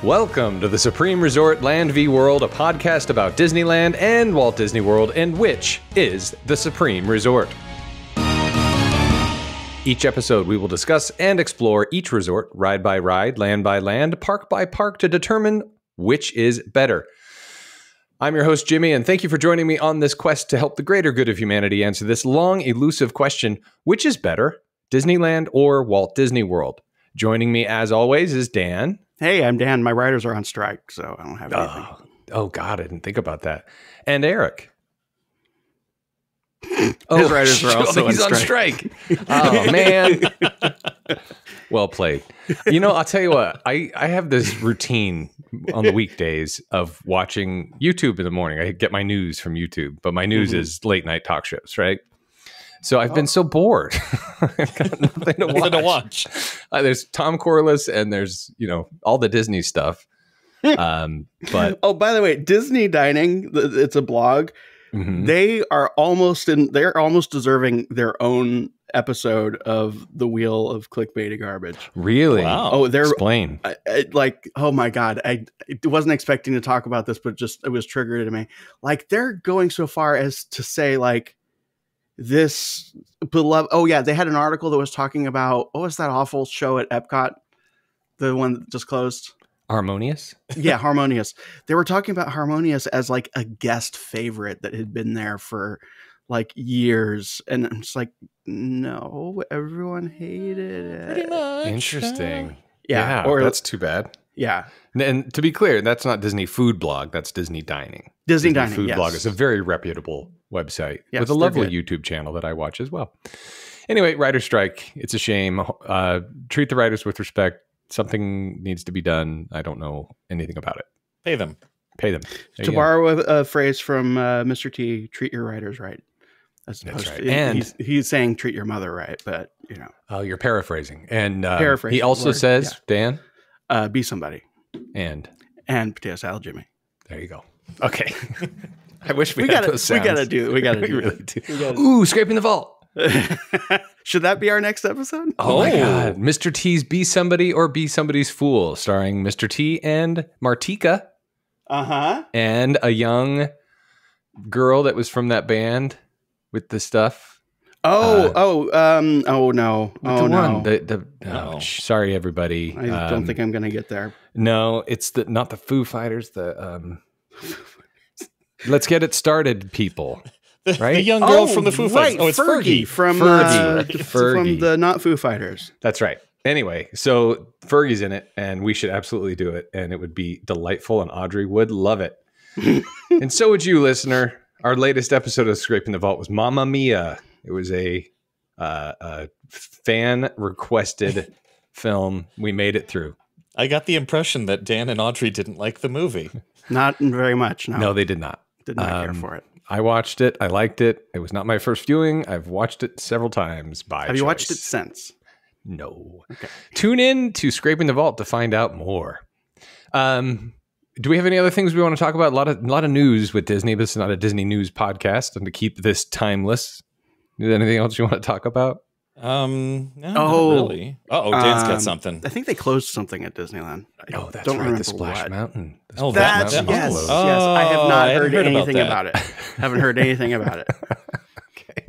Welcome to the Supreme Resort Land v World, a podcast about Disneyland and Walt Disney World, and which is the Supreme Resort. Each episode, we will discuss and explore each resort, ride by ride, land by land, park by park, to determine which is better. I'm your host, Jimmy, and thank you for joining me on this quest to help the greater good of humanity answer this long, elusive question: which is better, Disneyland or Walt Disney World? Joining me, as always, is Dan. Hey, I'm Dan. My writers are on strike, so I don't have anything. Oh God, I didn't think about that. And Erik. His writers are also he's on strike. Oh, man. Well played. You know, I'll tell you what. I have this routine on the weekdays of watching YouTube in the morning. I get my news from YouTube, but my news is late night talk shows, right? So I've been so bored. I've got nothing to watch. There's Tom Corliss and there's, all the Disney stuff. But oh, by the way, Disney Dining, it's a blog. Mm-hmm. They're almost deserving their own episode of the Wheel of Clickbaity Garbage. Really? Wow. Oh, explain. Oh my God. I wasn't expecting to talk about this, but it was triggered to me. Like, they're going so far as to say, like, this beloved. Oh yeah, they had an article that was talking about, what was that awful show at Epcot, the one that just closed? Harmonious. Yeah, Harmonious. They were talking about Harmonious as like a guest favorite that had been there for like years, and I'm just like, no, everyone hated it. Pretty much. Interesting. Yeah, or that's too bad. Yeah. And to be clear, that's not Disney Food Blog. That's Disney Dining. Disney Dining, Food yes. Blog is a very reputable website with a lovely YouTube channel that I watch as well. Anyway, writer strike. It's a shame. Treat the writers with respect. Something needs to be done. I don't know anything about it. Pay them. To borrow a phrase from Mr. T, treat your writers right. That's right. And he's saying treat your mother right, but Oh, you're paraphrasing. And paraphrasing. He also says, Dan, be somebody. And potato salad Jimmy. There you go. Okay. I wish we had those sounds. We gotta do we really do. Ooh, scraping the vault. Should that be our next episode? Oh my God. Mr. T's Be Somebody or Be Somebody's Fool, starring Mr. T and Martika. Uh-huh. And a young girl that was from that band with the stuff. No. Sorry, everybody. I don't think I'm going to get there. No, it's not the Foo Fighters. Let's get it started, people. Right? The young girl from the Foo Fighters. Right. Oh, it's Fergie. From the not Foo Fighters. That's right. Anyway, so Fergie's in it, and we should absolutely do it, and it would be delightful, and Audrey would love it. And so would you, listener. Our latest episode of Scraping the Vault was Mamma Mia. It was a fan-requested film. We made it through. I got the impression that Dan and Audrey didn't like the movie. Not very much, no. No, they did not. Did not care for it. I watched it. I liked it. It was not my first viewing. I've watched it several times by Have you watched it since? No. Okay. Tune in to Scraping the Vault to find out more. Do we have any other things we want to talk about? A lot of news with Disney. This is not a Disney news podcast, and to keep this timeless, is there anything else you want to talk about? No, not really. Dan's got something. I think they closed something at Disneyland. Oh, that's right. The Splash Mountain. Yes. I have not heard anything about it. Haven't heard anything about it. Okay.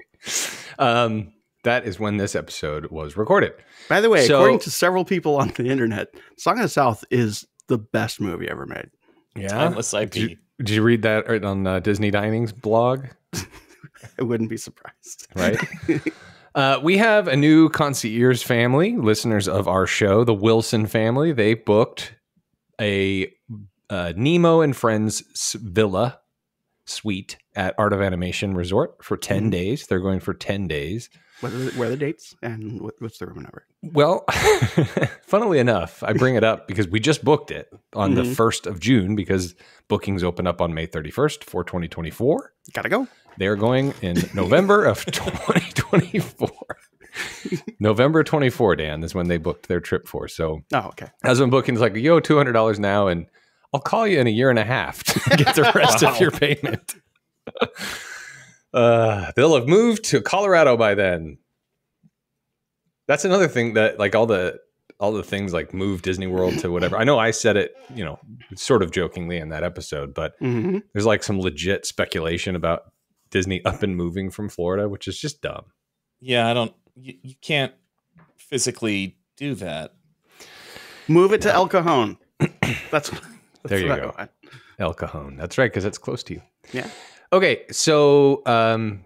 That is when this episode was recorded. By the way, according to several people on the internet, Song of the South is the best movie ever made. Yeah. Timeless IP. Did you read that on Disney Dining's blog? I wouldn't be surprised. Right. We have a new concierge family, listeners of our show, the Wilson family. They booked a Nemo and Friends Villa suite at Art of Animation Resort for 10 days. They're going for 10 days. What are the dates and what's the room number? Well, funnily enough, I bring it up because we just booked it on the 1st of June because bookings open up on May 31st for 2024. Gotta go. They're going in November of 2024. November 24, Dan, is when they booked their trip for. So, okay. As when booking's like, yo, $200 now, and I'll call you in a year and a half to get the rest of your payment. They'll have moved to Colorado by then. That's another thing that, like, all the all the things like move Disney World to whatever. I know I said it, sort of jokingly in that episode, but there's like some legit speculation about Disney up and moving from Florida, which is just dumb. Yeah, you can't physically do that. Move it to El Cajon. That's there you go. El Cajon. That's right, because it's close to you. Yeah. Okay, so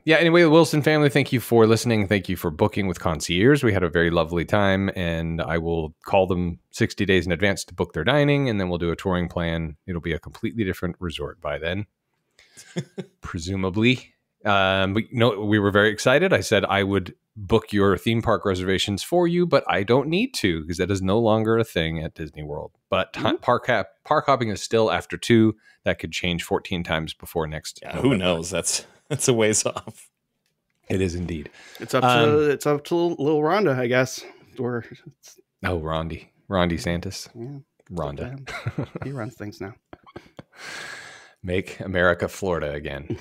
anyway, the Wilson family, thank you for listening. Thank you for booking with Concierge. We had a very lovely time, and I will call them 60 days in advance to book their dining, and then we'll do a touring plan. It'll be a completely different resort by then, presumably. We were very excited. I said I would book your theme park reservations for you, but I don't need to because that is no longer a thing at Disney World. But park hopping is still after 2. That could change 14 times before next. Yeah, who knows? That's a ways off. It is indeed. It's up to little Rhonda, I guess. Rondi Santis. Yeah, Rhonda. He runs things now. Make America Florida again.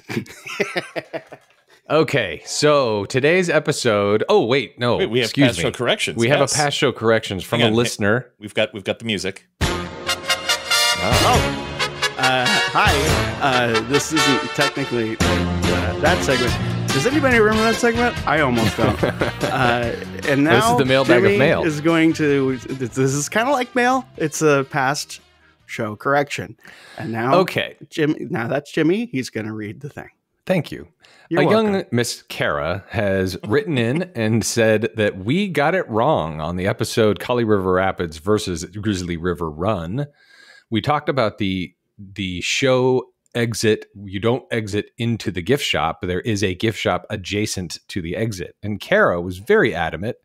Okay, so today's episode. Oh wait, no. We have past show corrections. We have a past show corrections from a listener. We've got the music. Hi. This isn't technically that segment. Does anybody remember that segment? I almost don't. And now this is the mailbag Jimmy of mail. is going to. This is kind of like mail. It's a past show correction. And now, okay, Jimmy. Now that's Jimmy. He's going to read the thing. Thank you. You're welcome. Young Miss Kara has written in and said that we got it wrong on the episode Kali River Rapids versus Grizzly River Run. We talked about the show exit. You don't exit into the gift shop, but there is a gift shop adjacent to the exit. And Kara was very adamant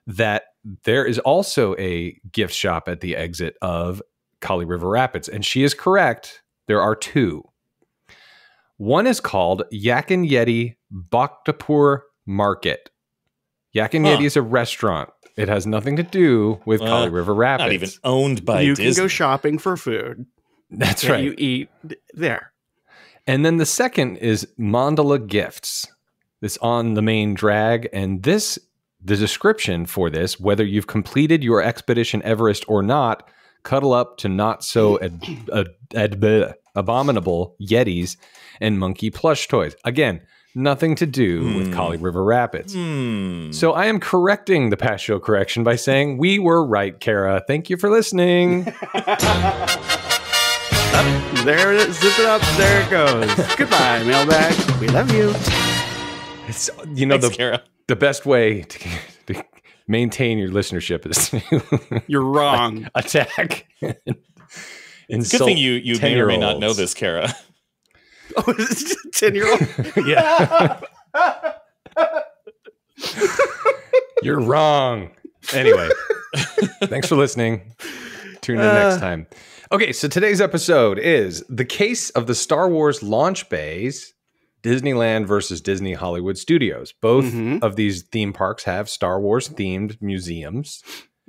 that there is also a gift shop at the exit of Kali River Rapids. And she is correct. There are 2. One is called Yak and Yeti Bhaktapur Market. Yak and Yeti is a restaurant. It has nothing to do with Kali River Rapids. Not even owned by Disney. You can go shopping for food. That's right. You eat there. And then the second is Mandala Gifts. This on the main drag. And the description for this, whether you've completed your Expedition Everest or not, cuddle up to not so abominable Yetis and monkey plush toys. Again, nothing to do with Kali River Rapids. So I am correcting the past show correction by saying we were right, Kara. Thank you for listening. There it is. Zip it up. There it goes. Goodbye, mailbag. We love you. It's, Thanks, Kara. The best way to maintain your listenership is You're wrong. Attack. It's a good thing you may or may not know this, Kara. Oh, is it 10-year-old? Yeah. You're wrong. Anyway, thanks for listening. Tune in next time. Okay, so today's episode is the case of the Star Wars launch bays, Disneyland versus Disney Hollywood Studios. Both of these theme parks have Star Wars themed museums.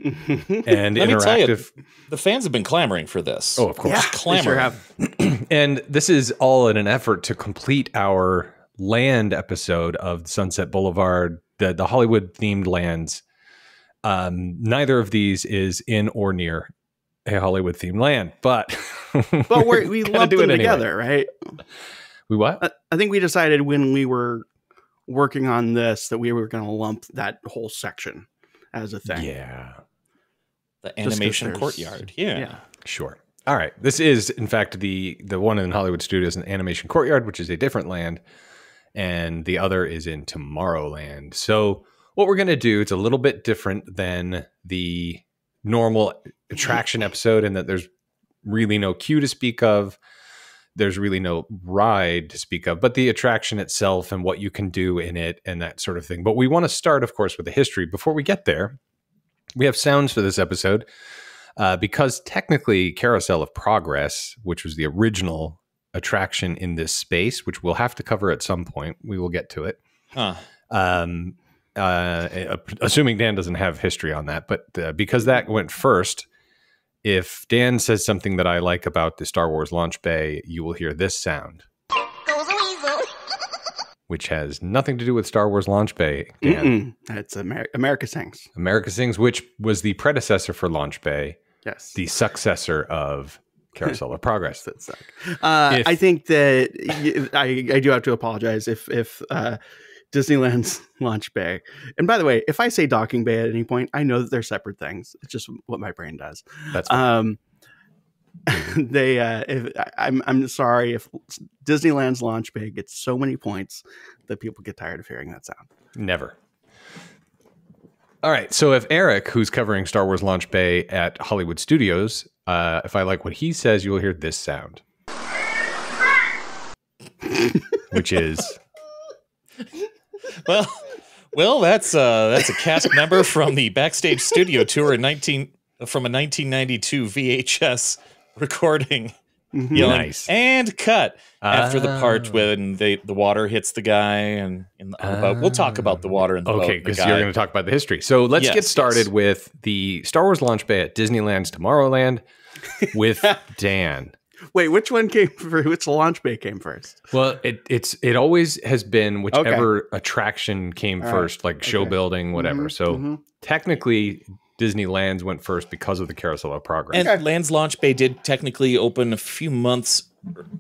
And Let me tell you, interactive. the fans have been clamoring for this. Oh, of course. Yeah, clamoring. they sure have. And this is all in an effort to complete our land episode of Sunset Boulevard, the Hollywood themed lands. Neither of these is in or near a Hollywood themed land, but we lumped them together, right? We what? I think we decided when we were working on this that we were going to lump that whole section as a thing. Yeah. The animation courtyard. Yeah. Sure. All right. This is, in fact, the one in Hollywood Studios, an animation courtyard, which is a different land. And the other is in Tomorrowland. So what we're going to do, it's a little bit different than the normal attraction episode in that there's really no queue to speak of. There's really no ride to speak of, but the attraction itself and what you can do in it and that sort of thing. But we want to start, of course, with the history. Before we get there, we have sounds for this episode because technically Carousel of Progress, which was the original attraction in this space, which we'll have to cover at some point. We will get to it. Assuming Dan doesn't have history on that, but because that went first, if Dan says something that I like about the Star Wars launch bay, you will hear this sound. which has nothing to do with Star Wars Launch Bay. Dan. It's America Sings. America Sings, which was the predecessor for Launch Bay. Yes. The successor of Carousel of Progress. I think that I do have to apologize if Disneyland's Launch Bay. And by the way, if I say Docking Bay at any point, I know that they're separate things. It's just what my brain does. That's fine. I'm sorry if Disneyland's Launch Bay gets so many points that people get tired of hearing that sound. Never. All right. So if Erik, who's covering Star Wars Launch Bay at Hollywood Studios, if I like what he says, you will hear this sound, which is well, that's a cast member from the backstage studio tour from a 1992 VHS recording. Yelling, nice. And cut after the part when the water hits the guy and in the boat. We'll talk about the water in the boat. Okay, because you're going to talk about the history. So let's get started with the Star Wars Launch Bay at Disneyland's Tomorrowland with Dan. Wait, which one came first? Which Launch Bay came first? Well, it always has been whichever attraction came first, like show building, whatever. So technically, Disneyland's went first because of the Carousel of Progress. And Land's Launch Bay did technically open a few months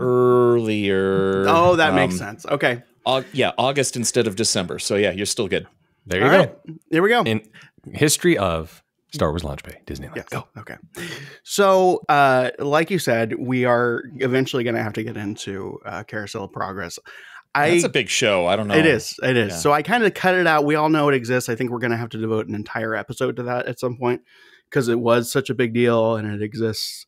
earlier. Oh, that makes sense. Okay. August instead of December. So yeah, you're still good. There you go. Right. Here we go. In history of Star Wars Launch Bay, Disneyland. Yes. Go. Okay. So, like you said, we are eventually going to have to get into Carousel of Progress. That's a big show. I don't know. It is. Yeah. Yeah. So I kind of cut it out. We all know it exists. I think we're going to have to devote an entire episode to that at some point because it was such a big deal and it exists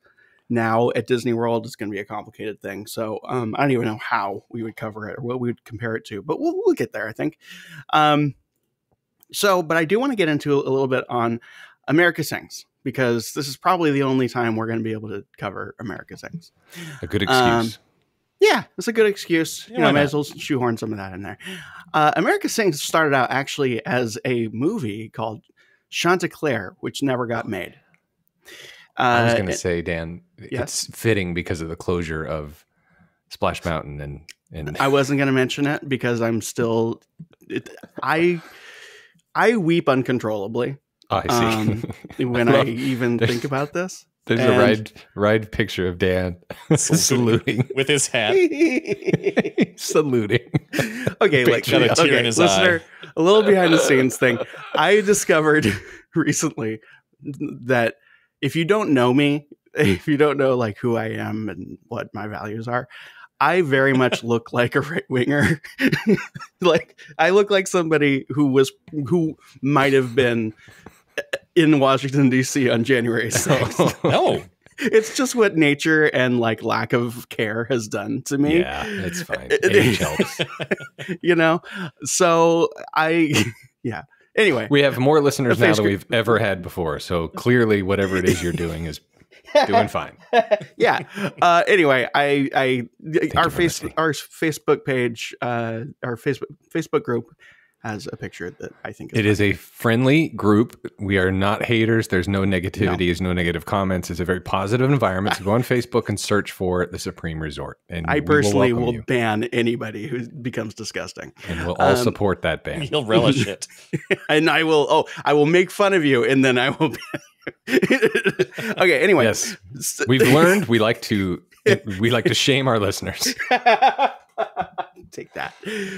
now at Disney World. It's going to be a complicated thing. So I don't even know how we would cover it or what we would compare it to, but we'll get there, I think. But I do want to get into a little bit on America Sings because this is probably the only time we're going to be able to cover America Sings. A good excuse. Yeah, it's a good excuse. Yeah, might as well shoehorn some of that in there. America Sings started out actually as a movie called Chanticleer, which never got made. I was going to say, Dan, it's fitting because of the closure of Splash Mountain and I wasn't going to mention it because I'm still I weep uncontrollably. Oh, I see. When I even think about this. There's a ride picture of Dan saluting with his hat. Saluting. Okay, listener, a little behind the scenes thing. I discovered recently that if you don't know me, if you don't know like who I am and what my values are, I very much look like a right winger. Like I look like somebody who might have been in Washington, D.C. on January 6th. No. It's just what nature and like lack of care has done to me. Yeah, it's fine. Age helps. So anyway. We have more listeners now than we've ever had before. So clearly whatever it is you're doing is doing fine. Yeah. Anyway, our Facebook page, our Facebook group has a picture that I think is a friendly group. We are not haters. There's no negativity. There's no negative comments. It's a very positive environment. So go on Facebook and search for The Supreme Resort. And I personally will ban anybody who becomes disgusting. And we'll all support that ban. You'll relish it. And I will make fun of you and then I will ban you. Okay, anyway. Yes. We've learned we like to shame our listeners. Take that.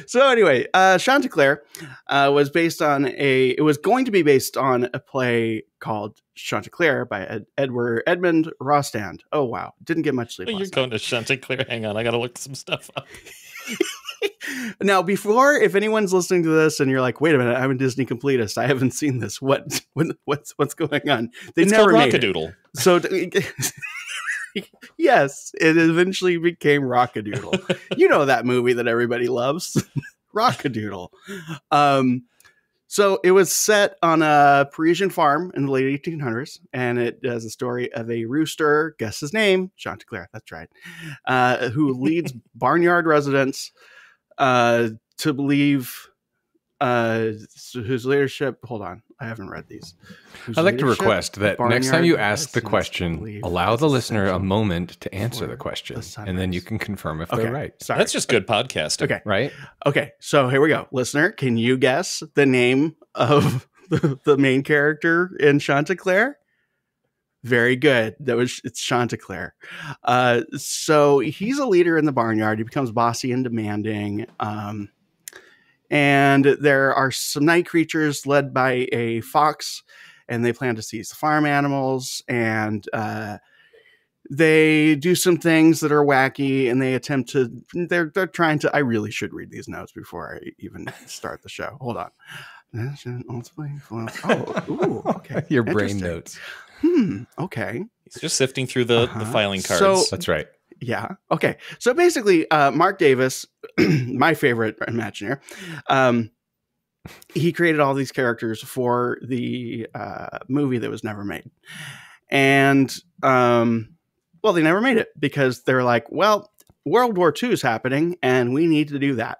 So anyway, Chanticleer was going to be based on a play called Chanticleer by Edmund Rostand. Oh wow, didn't get much sleep. You're going to Chanticleer. Hang on, I got to look some stuff up. Now, if anyone's listening to this and you're like, wait a minute, I'm a Disney completist, I haven't seen this. What's going on? It's never called made Rockadoodle. It. So. Yes, it eventually became Rockadoodle. You know that movie that everybody loves, Rockadoodle. So it was set on a Parisian farm in the late 1800s, and it has a story of a rooster, guess his name, Chanticleer, that's right, who leads barnyard residents to believe whose leadership, hold on, I haven't read these. I'd like to request that next time you ask the question, allow the listener a moment to answer the question, and then you can confirm if they're right. Sorry. That's just good podcasting. Okay. Right? Okay, so here we go. Listener, can you guess the name of the main character in Chanticleer? Very good. It's Chanticleer. So he's a leader in the barnyard. He becomes bossy and demanding. And there are some night creatures led by a fox, and they plan to seize the farm animals. And they do some things that are wacky, and they attempt to. They're trying to. I really should read these notes before I even start the show. Hold on. Oh, ooh, okay. Your brain notes. Okay. He's just sifting through the filing cards. So, That's right. yeah. Okay. So basically, Mark Davis, my favorite Imagineer, he created all these characters for the movie that was never made. And, well, they never made it because they're like, well, World War II is happening and we need to do that.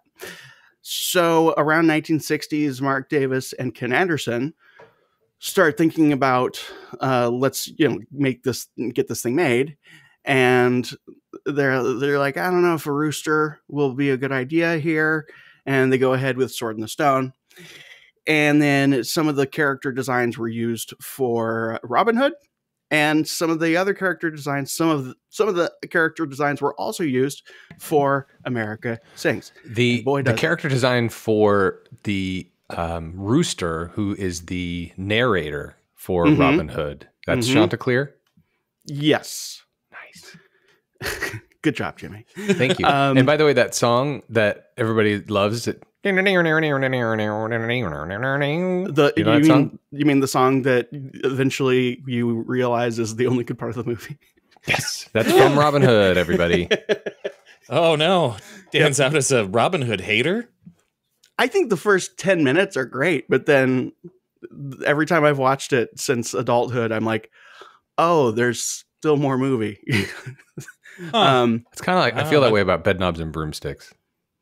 So around 1960s, Mark Davis and Ken Anderson start thinking about, let's, get this thing made. And they're like, I don't know if a rooster will be a good idea here. And they go ahead with Sword in the Stone. And then some of the character designs were used for Robin Hood. And some of the other character designs, some of the character designs were also used for America Sings. The character design for the rooster, who is the narrator for Robin Hood, that's Chanticleer? Yes. Nice. Good job, Jimmy. Thank you. And by the way, that song that everybody loves, you know that song? You mean the song that eventually you realize is the only good part of the movie? Yes. That's from Robin Hood, everybody. Oh, no. Dan's out as a Robin Hood hater? I think the first 10 minutes are great, but then every time I've watched it since adulthood, I'm like, oh, there's still more movie. It's kind of like, I feel that way about Bedknobs and Broomsticks.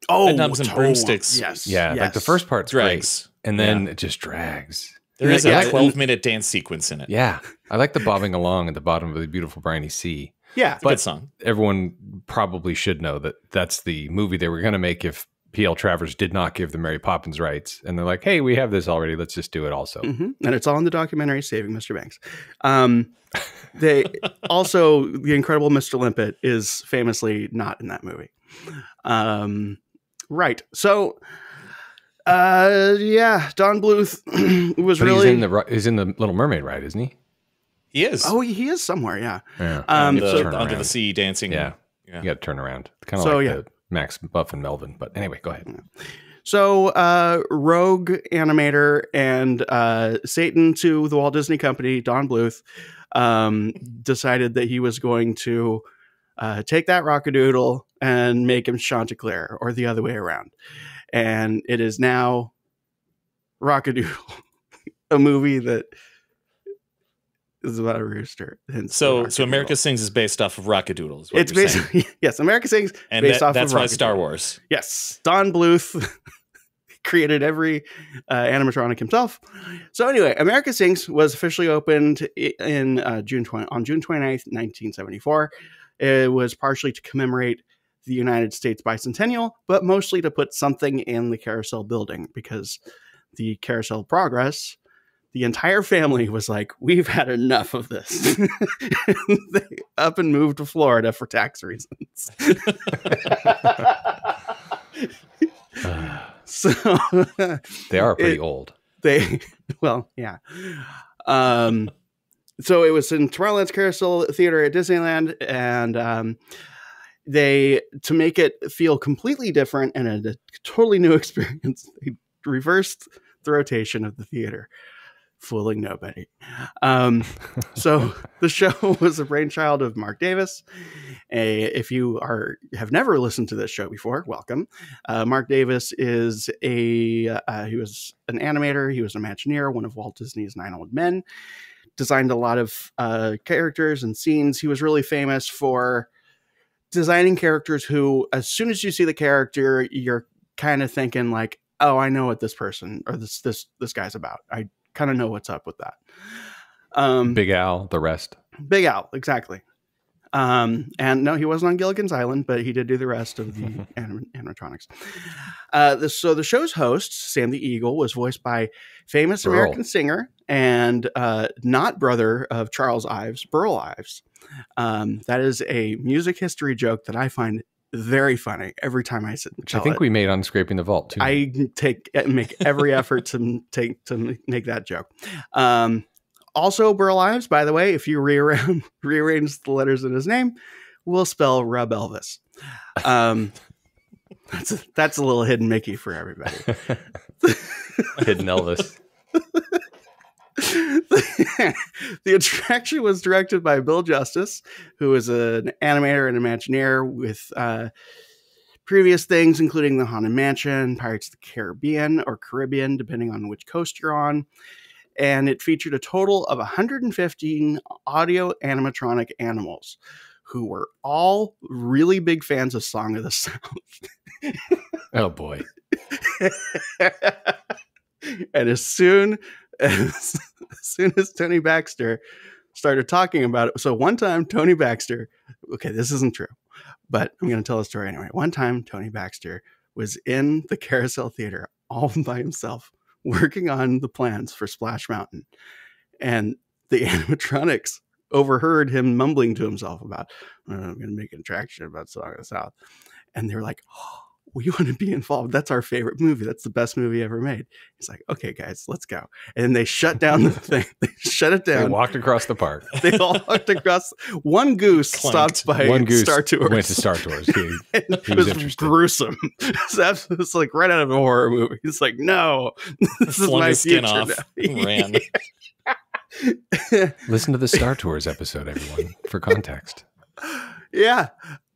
Oh, Bedknobs and Broomsticks. Yes. Yeah, yes. like the first part's drags. great, and then it just drags. There is a 12-minute dance sequence in it. Yeah. I like the bobbing along at the bottom of the beautiful briny sea. Yeah. But good song. Everyone probably should know that that's the movie they were going to make if P.L. Travers did not give the Mary Poppins rights. And they're like, hey, we have this already. Let's just do it also. And it's all in the documentary Saving Mr. Banks. They also, the incredible Mr. Limpet is famously not in that movie. Right. So, Don Bluth was he's in the Little Mermaid ride, isn't he? He is. Oh, he is somewhere. Yeah. Under the sea dancing. Yeah. You got to turn around. Kind of the Max, Buff, and Melvin. But anyway, go ahead. So, rogue animator and Satan to the Walt Disney Company, Don Bluth, decided that he was going to take that Rockadoodle and make him Chanticleer, or the other way around. And it is now Rockadoodle, a movie that is about a rooster. So America Sings is based off of Rockadoodle. Is what it's based, yes, America Sings and based off that's of why Star Wars. Yes, Don Bluth created every animatronic himself. So anyway, America Sings was officially opened in June 29th, 1974. It was partially to commemorate the United States bicentennial, but mostly to put something in the carousel building, because the Carousel of Progress, the entire family was like, we've had enough of this. They up and moved to Florida for tax reasons. So they are pretty old. Well, yeah. So it was in Tomorrowland's Carousel Theater at Disneyland, and they, to make it feel completely different and a totally new experience, they reversed the rotation of the theater, fooling nobody. So the show was a brainchild of Mark Davis. If you have never listened to this show before, welcome. Mark Davis is he was an animator. He was an Imagineer, one of Walt Disney's 9 Old Men. Designed a lot of characters and scenes. He was really famous for designing characters who, as soon as you see the character, you're kind of thinking like, oh, I know what this person or this guy's about. I kind of know what's up with that. Big Al, the rest. Big Al, exactly. And no, he wasn't on Gilligan's Island, but he did do the rest of the animatronics. So the show's host, Sam the Eagle, was voiced by famous American singer and not brother of Charles Ives, Burl Ives. That is a music history joke that I find very funny every time I sit and tell I think it. we made on Scraping the Vault too. I make every effort to make that joke. Also, Burl Ives, by the way, if you rearrange the letters in his name, will spell Rub Elvis. That's a little hidden Mickey for everybody. Hidden Elvis. The attraction was directed by Bill Justice, who is an animator and Imagineer with previous things, including the Haunted Mansion, Pirates of the Caribbean, or Caribbean, depending on which coast you're on. And it featured a total of 115 audio animatronic animals who were all really big fans of Song of the South. Oh, boy. And as soon as Tony Baxter started talking about it. So one time Tony Baxter, okay, this isn't true, but I'm going to tell a story anyway. One time Tony Baxter was in the Carousel Theater all by himself, working on the plans for Splash Mountain. And the animatronics overheard him mumbling to himself about, I'm going to make an attraction about Song of the South. And they were like, oh, we want to be involved. That's our favorite movie. That's the best movie ever made. He's like, okay, guys, let's go. And then they shut down the thing. They shut it down. They walked across the park. They all walked across. One goose stopped by Star Tours. Went to Star Tours. He was interested. Gruesome. It's like right out of a horror movie. He's like, no, this is my skin future. off. Ran. Listen to the Star Tours episode, everyone, for context. Yeah.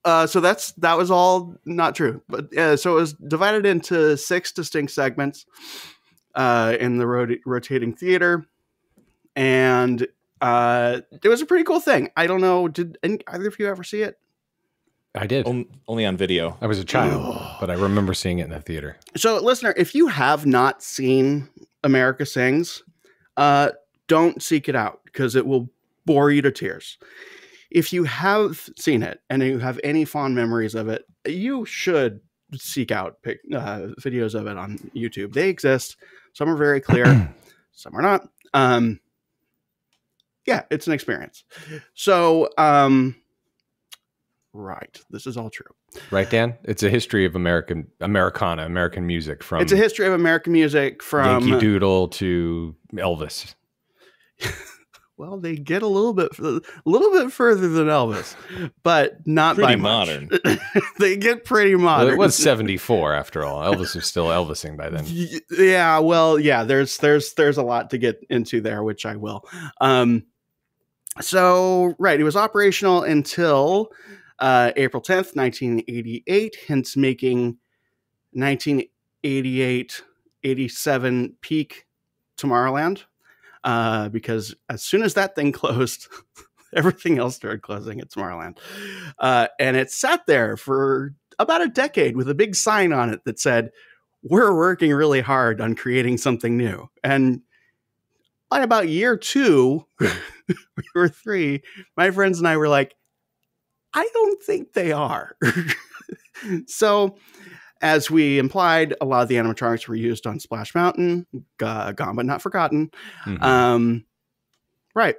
So that was all not true, but so it was divided into 6 distinct segments in the rotating theater, and it was a pretty cool thing. I don't know, did either of you ever see it? I did. Only on video. I was a child, but I remember seeing it in the theater. So, listener, if you have not seen America Sings, don't seek it out because it will bore you to tears. If you have seen it and you have any fond memories of it, you should seek out videos of it on YouTube. They exist. Some are very clear. Some are not. Yeah, it's an experience. So, right. This is all true. Right, Dan? It's a history of American music from... It's a history of American music from... Yankee Doodle to Elvis. Well, they get a little bit further than Elvis, but not pretty by much. Modern. They get pretty modern. Well, it was 74 after all. Elvis was still Elvising by then. Yeah, well, yeah. There's a lot to get into there, which I will. So right, it was operational until April 10th, 1988. Hence, making 1988-87 peak Tomorrowland. Because as soon as that thing closed, everything else started closing at Tomorrowland. And it sat there for about a decade with a big sign on it that said, we're working really hard on creating something new. And by about year 2 or 3, my friends and I were like, I don't think they are. So, as we implied, a lot of the animatronics were used on Splash Mountain, gone but not forgotten. Mm-hmm. Right.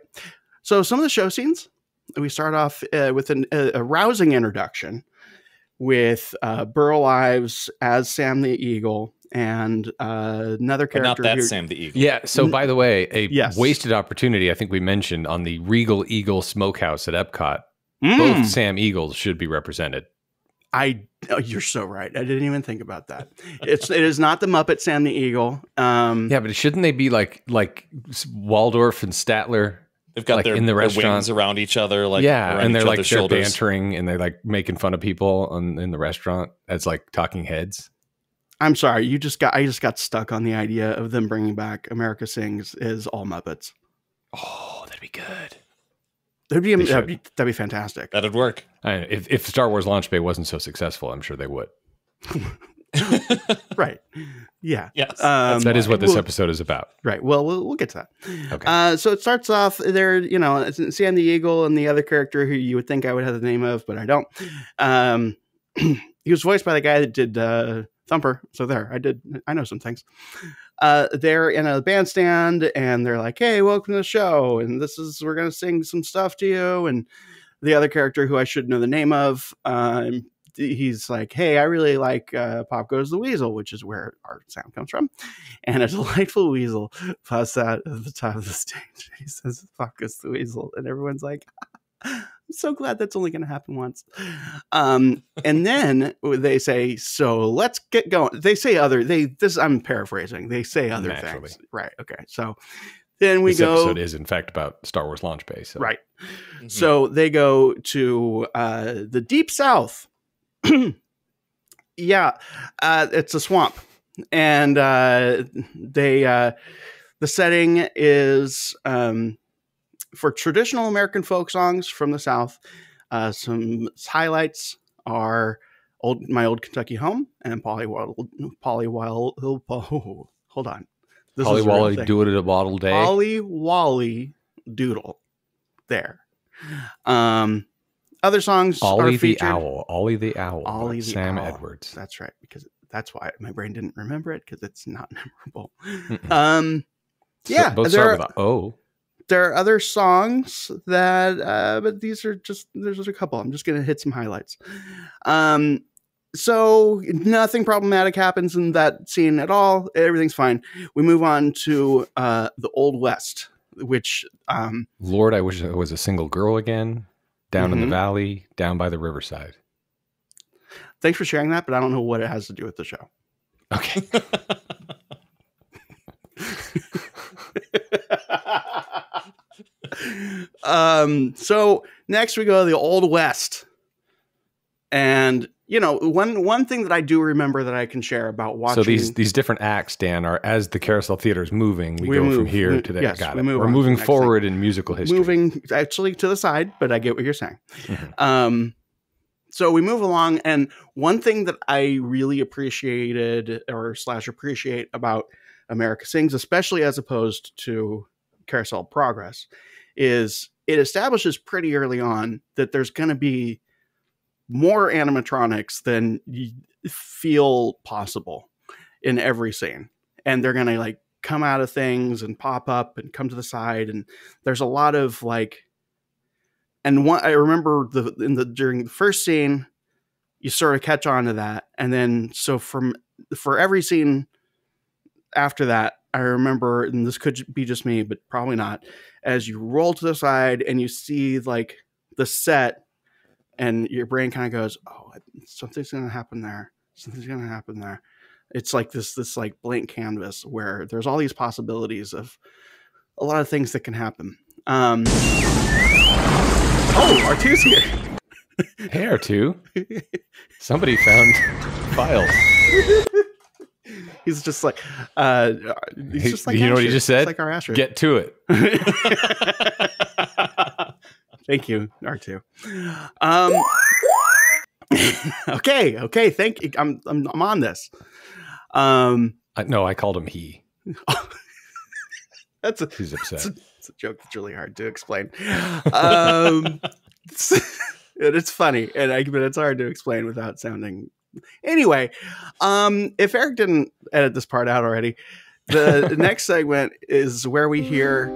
So some of the show scenes, we start off with a rousing introduction with Burl Ives as Sam the Eagle and another character. But not that Sam the Eagle. Yeah. So by the way, wasted opportunity, I think we mentioned on the Regal Eagle Smokehouse at Epcot. Both Sam Eagles should be represented. You're so right. I didn't even think about that. It is not the Muppet Sam the Eagle. Yeah, but shouldn't they be like Waldorf and Statler? They've got in the restaurant wings around each other, and they're like they're bantering and they're like making fun of people in the restaurant as like talking heads. I'm sorry, I just got stuck on the idea of them bringing back America Sings as all Muppets. Oh, that'd be good. That'd be fantastic. That'd work. If Star Wars Launch Bay wasn't so successful, I'm sure they would. Right. Yeah. Yes. That is what this episode is about. Right. Well, we'll get to that. Okay. So it starts off there, it's Sam the Eagle and the other character who you would think I would have the name of, but I don't. He was voiced by the guy that did Thumper. So I know some things. They're in a bandstand and they're like, hey, welcome to the show. And we're going to sing some stuff to you. And the other character who I should know the name of, he's like, hey, I really like Pop Goes the Weasel, which is where our sound comes from. And a delightful weasel pops out at the top of the stage. He says, Pop Goes the Weasel. And everyone's like, I'm so glad that's only going to happen once. And then they say, so let's get going. They say I'm paraphrasing. They say other things. Right. Okay. So then this episode is in fact about Star Wars launch base. So. Right. Mm-hmm. So they go to the Deep South. Yeah. It's a swamp. And the setting is for traditional American folk songs from the South. Some highlights are My Old Kentucky Home and Polly Wally. Hold on. Polly Wally Do It at a Bottle Day. Polly Wally Doodle. There. Other songs Ollie are featured. Ollie the Owl. Ollie the Sam Owl. Edwards. That's right, because that's why my brain didn't remember it, because it's not memorable. Yeah, both start with O. There are other songs that, but there's a couple. I'm just going to hit some highlights. So nothing problematic happens in that scene at all. Everything's fine. We move on to the Old West, which... Lord, I wish I was a single girl again. Down in the valley, down by the riverside. Thanks for sharing that, but I don't know what it has to do with the show. Okay. So next we go to the Old West. And, one thing that I do remember that I can share about watching. So these different acts, Dan, are as the Carousel Theater is moving, we go from here to there. Yes, Got it. We're moving forward in musical history. Moving actually to the side, but I get what you're saying. Mm-hmm. So we move along, and one thing that I really appreciated appreciate about America Sings, especially as opposed to Carousel Progress, is it establishes pretty early on that there's going to be more animatronics than you feel possible in every scene. And they're going to come out of things and pop up and come to the side. And there's a lot of and I remember during the first scene, you sort of catch on to that. And then, so for every scene after that, I remember, and this could be just me, but probably not, as you roll to the side and you see the set, and your brain kind of goes, oh, something's going to happen there. Something's going to happen there. It's like this blank canvas where there's all these possibilities of a lot of things that can happen. Oh, R2's here. Hey, R2. Somebody found files. He's just like, you know what he just said? Like our Astro. Get to it. Thank you, R2. Okay. Thank you. I'm on this. No, I called him he. He's upset. It's a joke that's really hard to explain. It's funny, but it's hard to explain without sounding. Anyway, if Eric didn't edit this part out already, the next segment is where we hear.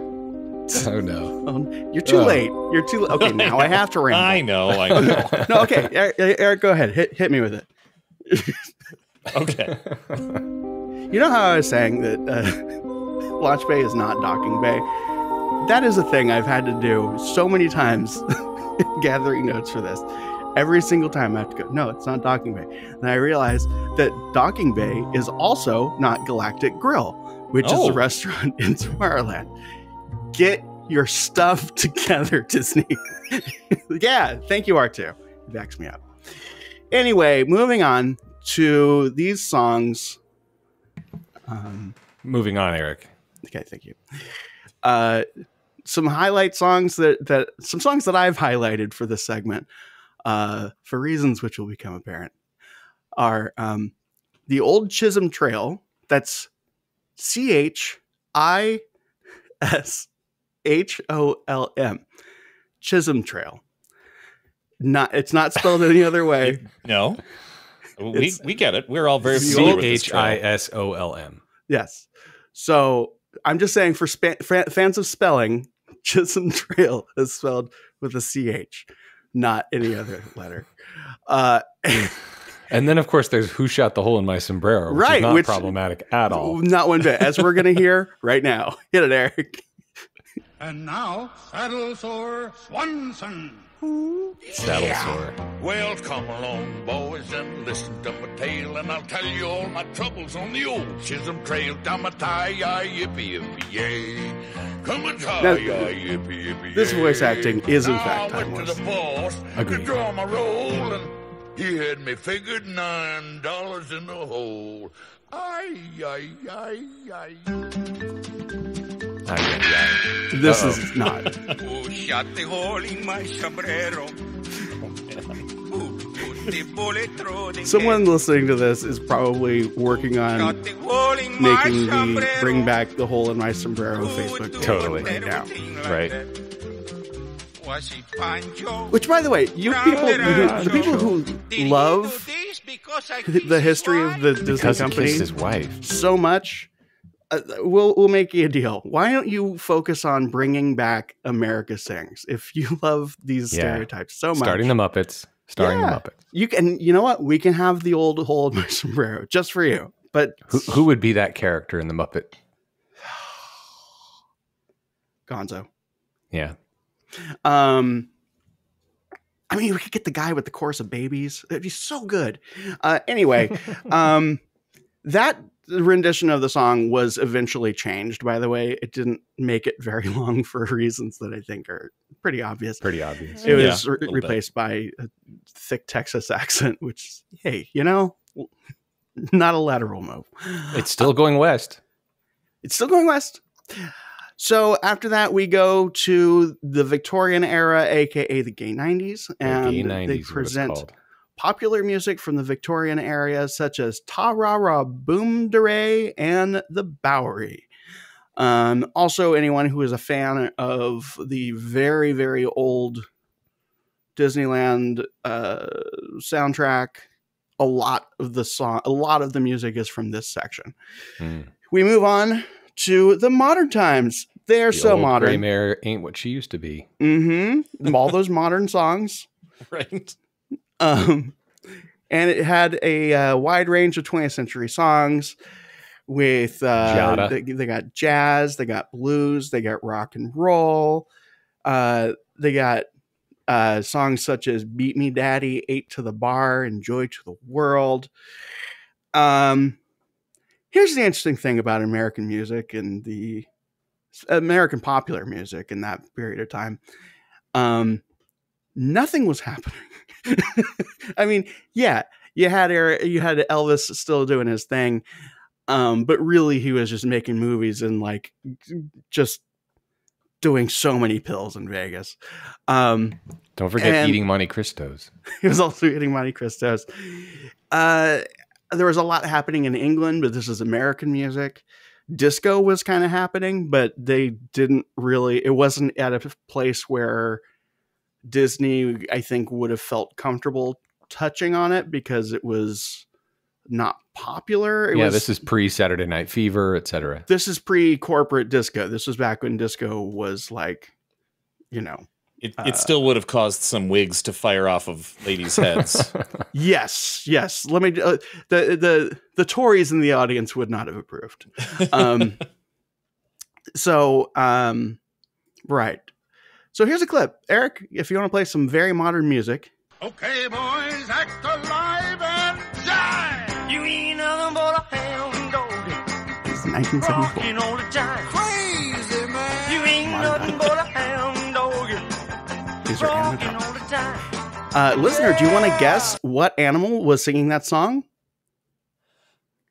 Oh no! You're too late. You're too. Okay, now I have to ramble. I know. No, okay, Eric, go ahead. Hit me with it. Okay. You know how I was saying that launch bay is not docking bay? That is a thing I've had to do so many times gathering notes for this. Every single time I have to go, no, it's not docking bay. And I realized that docking bay is also not Galactic Grill, which is a restaurant in Tomorrowland. Get your stuff together, Disney. Yeah, thank you, R2. He backs me up. Anyway, moving on to these songs. Moving on, Eric. Okay, thank you. Some highlight songs some songs that I've highlighted for this segment, for reasons which will become apparent, are the old Chisholm Trail. That's CHISHOLM. Chisholm Trail. It's not spelled any other way. No. We get it. We're all very familiar with this trail. CHISOLM. Yes. So I'm just saying for fans of spelling, Chisholm Trail is spelled with a CH, not any other letter. And then, of course, there's Who Shot the Hole in My Sombrero, which is not problematic at all. Not one bit, as we're going to hear right now. Hit it, Eric. And now, Saddle Sore Swanson. Saddle sore. Well, come along, boys, and listen to my tale, and I'll tell you all my troubles on the old Chisholm Trail. Down my tie, yippee, yippee, yay. Come and tie, yippee, yippee, this voice acting is, in now fact, I went to timeless. the boss to draw my roll, and he had me figured $9 in the hole. Ay, ay, ay, ay. This is not. Who shot the hole in my sombrero? Who put the bullet through the Someone listening to this is probably working on making the Bring Back the Hole in My Sombrero Facebook page Totally. right now. Right. Which, by the way, the people who love the history of the Disney Because he company kissed his wife. so much, we'll make you a deal. Why don't you focus on bringing back America Sings if you love these stereotypes so much? Starting the Muppets. Starring the Muppets. You can. You know what? We can have the old hole in my sombrero just for you. But Who would be that character in the Muppet? Gonzo. Yeah. I mean, we could get the guy with the chorus of babies. It'd be so good. Anyway, that rendition of the song was eventually changed, by the way. It didn't make it very long for reasons that I think are pretty obvious. Pretty obvious. It was replaced by a thick Texas accent, which, hey, not a lateral move. It's still going west. It's still going west. So after that, we go to the Victorian era, aka the gay 90s, and gay 90s they is what present it's called. popular music from the Victorian area, such as Ta Ra Ra Boom Deray and the Bowery. Also, anyone who is a fan of the very, very old Disneyland soundtrack, a lot of the music is from this section. We move on to the modern times. They're so modern. Gray mare ain't what she used to be. Mm-hmm. All those modern songs. Right. And it had a wide range of 20th century songs with they got jazz, they got blues, they got rock and roll. They got songs such as Beat Me Daddy, 8 to the Bar, and Joy to the World. Here's the interesting thing about American music and the American popular music in that period of time. Nothing was happening. I mean, yeah, you had Elvis still doing his thing, but really he was just making movies and like just doing so many pills in Vegas. Don't forget eating Monte Cristos. He was also eating Monte Cristos. There was a lot happening in England, but this is American music. Disco was kind of happening, but they didn't really, it wasn't at a place where Disney, I think, would have felt comfortable touching on it because it was not popular. This is pre-Saturday Night Fever, etc. This is pre-corporate disco. This was back when disco was like, It still would have caused some wigs to fire off of ladies' heads. Yes. Let me. The Tories in the audience would not have approved. Right. So here's a clip, Eric. If you want to play some very modern music. Okay, boys, act alive and jive. You ain't nothing but a hound dog. This is 1974. Rocking all the time. Crazy man. You ain't nothing but a hound dog. These are animatronics. Listener, do you want to guess what animal was singing that song?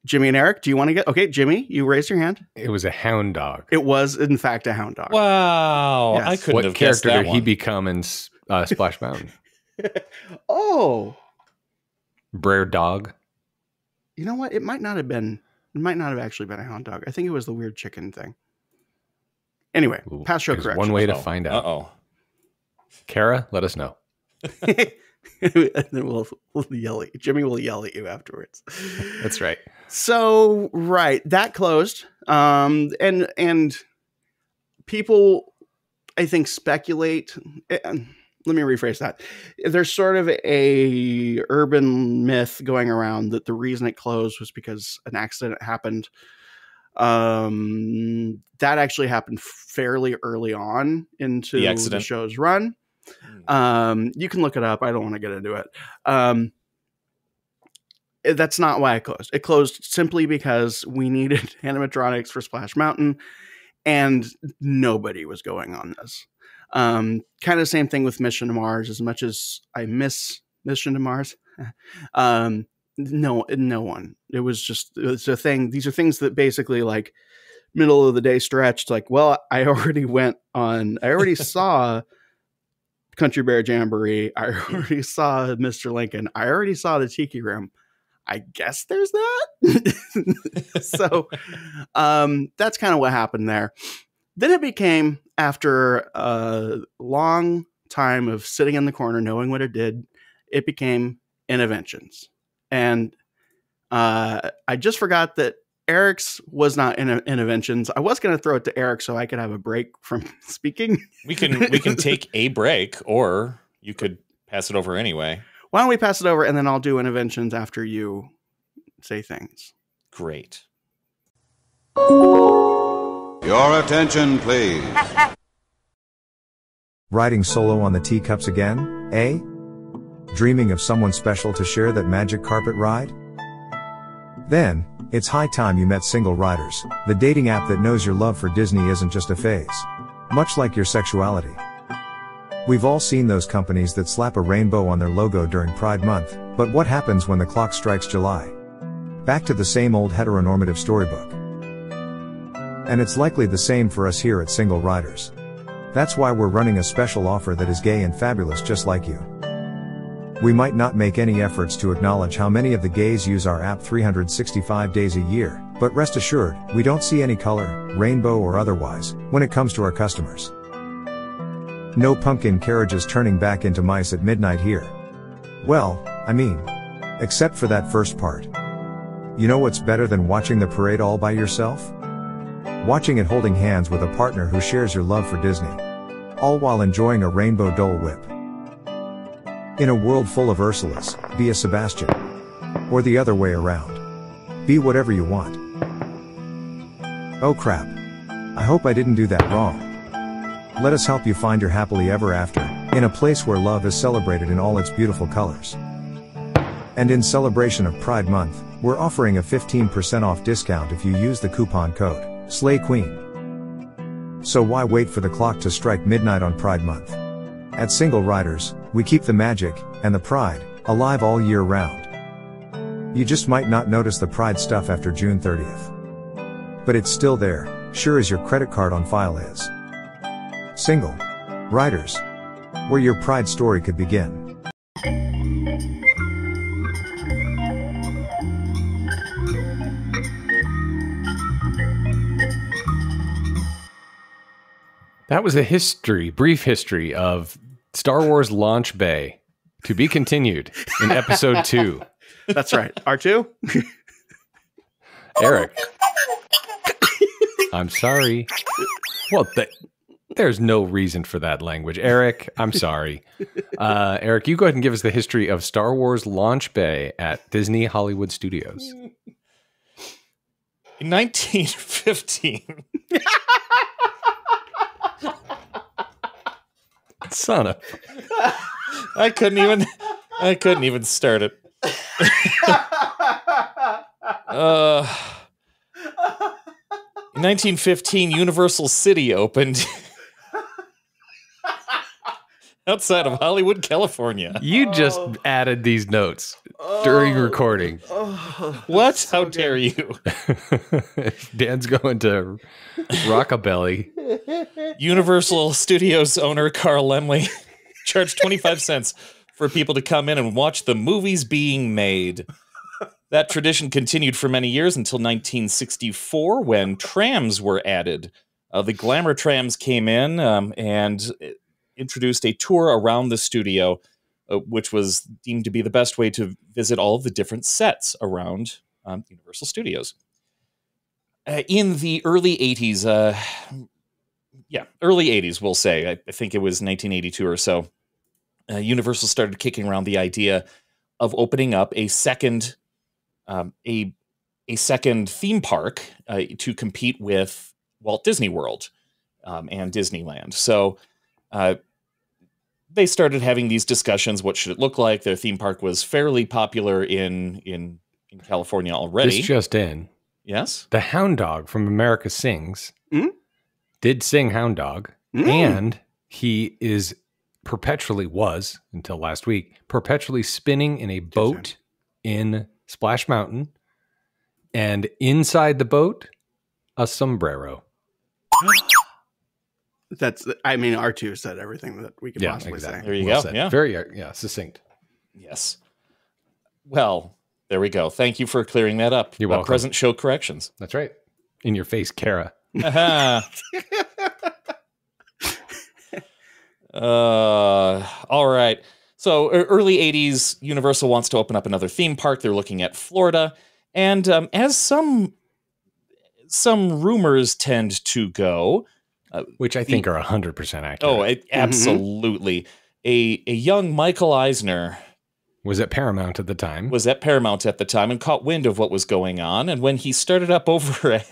Jimmy and Eric, do you want to get? Okay, Jimmy, you raised your hand. It was a hound dog. It was, in fact, a hound dog. Wow. Yes. I couldn't have guessed What character that did one. he become in Splash Mountain? Oh. Brer Dog. You know what? It might not have actually been a hound dog. I think it was the weird chicken thing. Anyway, past show correction. One way to find out. Uh-oh. Kara, let us know. And then we'll yell at you. Jimmy will yell at you afterwards. That's right. So, right, that closed. And people, I think, speculate. Let me rephrase that. There's sort of a urban myth going around that the reason it closed was because an accident happened. That actually happened fairly early on into the show's run. You can look it up. I don't want to get into it. That's not why it closed. It closed simply because we needed animatronics for Splash Mountain, and nobody was going on this. Kind of same thing with Mission to Mars. As much as I miss Mission to Mars, no one. It's a thing. These are things that basically like middle of the day stretched. Like, well, I already saw Country Bear Jamboree. I already saw Mr. Lincoln. I already saw the Tiki Room. I guess there's that. So that's kind of what happened there. Then it became, after a long time of sitting in the corner, knowing what it did, it became Interventions. And I just forgot that Erik's was not Interventions. I was going to throw it to Erik so I could have a break from speaking. We can take a break, or you could pass it over anyway. Why don't we pass it over, and then I'll do Interventions after you say things. Great. Your attention, please. Riding solo on the teacups again, eh? Dreaming of someone special to share that magic carpet ride? Then, it's high time you met Single Riders, the dating app that knows your love for Disney isn't just a phase. Much like your sexuality. We've all seen those companies that slap a rainbow on their logo during Pride Month, but what happens when the clock strikes July? Back to the same old heteronormative storybook. And it's likely the same for us here at Single Riders. That's why we're running a special offer that is gay and fabulous just like you. We might not make any efforts to acknowledge how many of the gays use our app 365 days a year, but rest assured, we don't see any color, rainbow or otherwise, when it comes to our customers. No pumpkin carriages turning back into mice at midnight here. Well, I mean, except for that first part. You know what's better than watching the parade all by yourself? Watching it holding hands with a partner who shares your love for Disney. All while enjoying a rainbow Dole Whip. In a world full of Ursulas, be a Sebastian. Or the other way around. Be whatever you want. Oh crap. I hope I didn't do that wrong. Let us help you find your happily ever after, in a place where love is celebrated in all its beautiful colors. And in celebration of Pride Month, we're offering a 15% off discount if you use the coupon code Slay Queen. So why wait for the clock to strike midnight on Pride Month? At Single Riders, we keep the magic, and the pride, alive all year round. You just might not notice the pride stuff after June 30th. But it's still there, sure as your credit card on file is. Single Riders, where your pride story could begin. That was a brief history of Star Wars Launch Bay, to be continued in episode 2. That's right. R2? Erik. I'm sorry. Well, there's no reason for that language. Erik, I'm sorry. Erik, you go ahead and give us the history of Star Wars Launch Bay at Disney Hollywood Studios. In 1915... Son of... I couldn't even start it. In 1915, Universal City opened outside of Hollywood, California. You just added these notes during recording. What? So how dare you? Dan's going to Rockabilly. Universal Studios owner Carl Laemmle charged 25 cents for people to come in and watch the movies being made. That tradition continued for many years until 1964 when trams were added. The Glamour trams came in and introduced a tour around the studio, which was deemed to be the best way to visit all of the different sets around Universal Studios. In the early 80s, early 80s, we'll say, I think it was 1982 or so, Universal started kicking around the idea of opening up a second theme park to compete with Walt Disney World and Disneyland. So they started having these discussions. What should it look like? Their theme park was fairly popular in California already. This just in. Yes? The Hound Dog from America Sings did sing Hound Dog, and he was, until last week, perpetually spinning in a boat in Splash Mountain, and inside the boat, a sombrero. R2 said everything that we could possibly say. There you go. Said. Yeah. Very succinct. Yes. Well, there we go. Thank you for clearing that up. You're welcome. Present show corrections. That's right. In your face, Kara. All right. So early 80s, Universal wants to open up another theme park. They're looking at Florida. And as some rumors tend to go, which I think are 100% accurate. Oh, absolutely. A young Michael Eisner was at Paramount at the time. And caught wind of what was going on. And when he started up over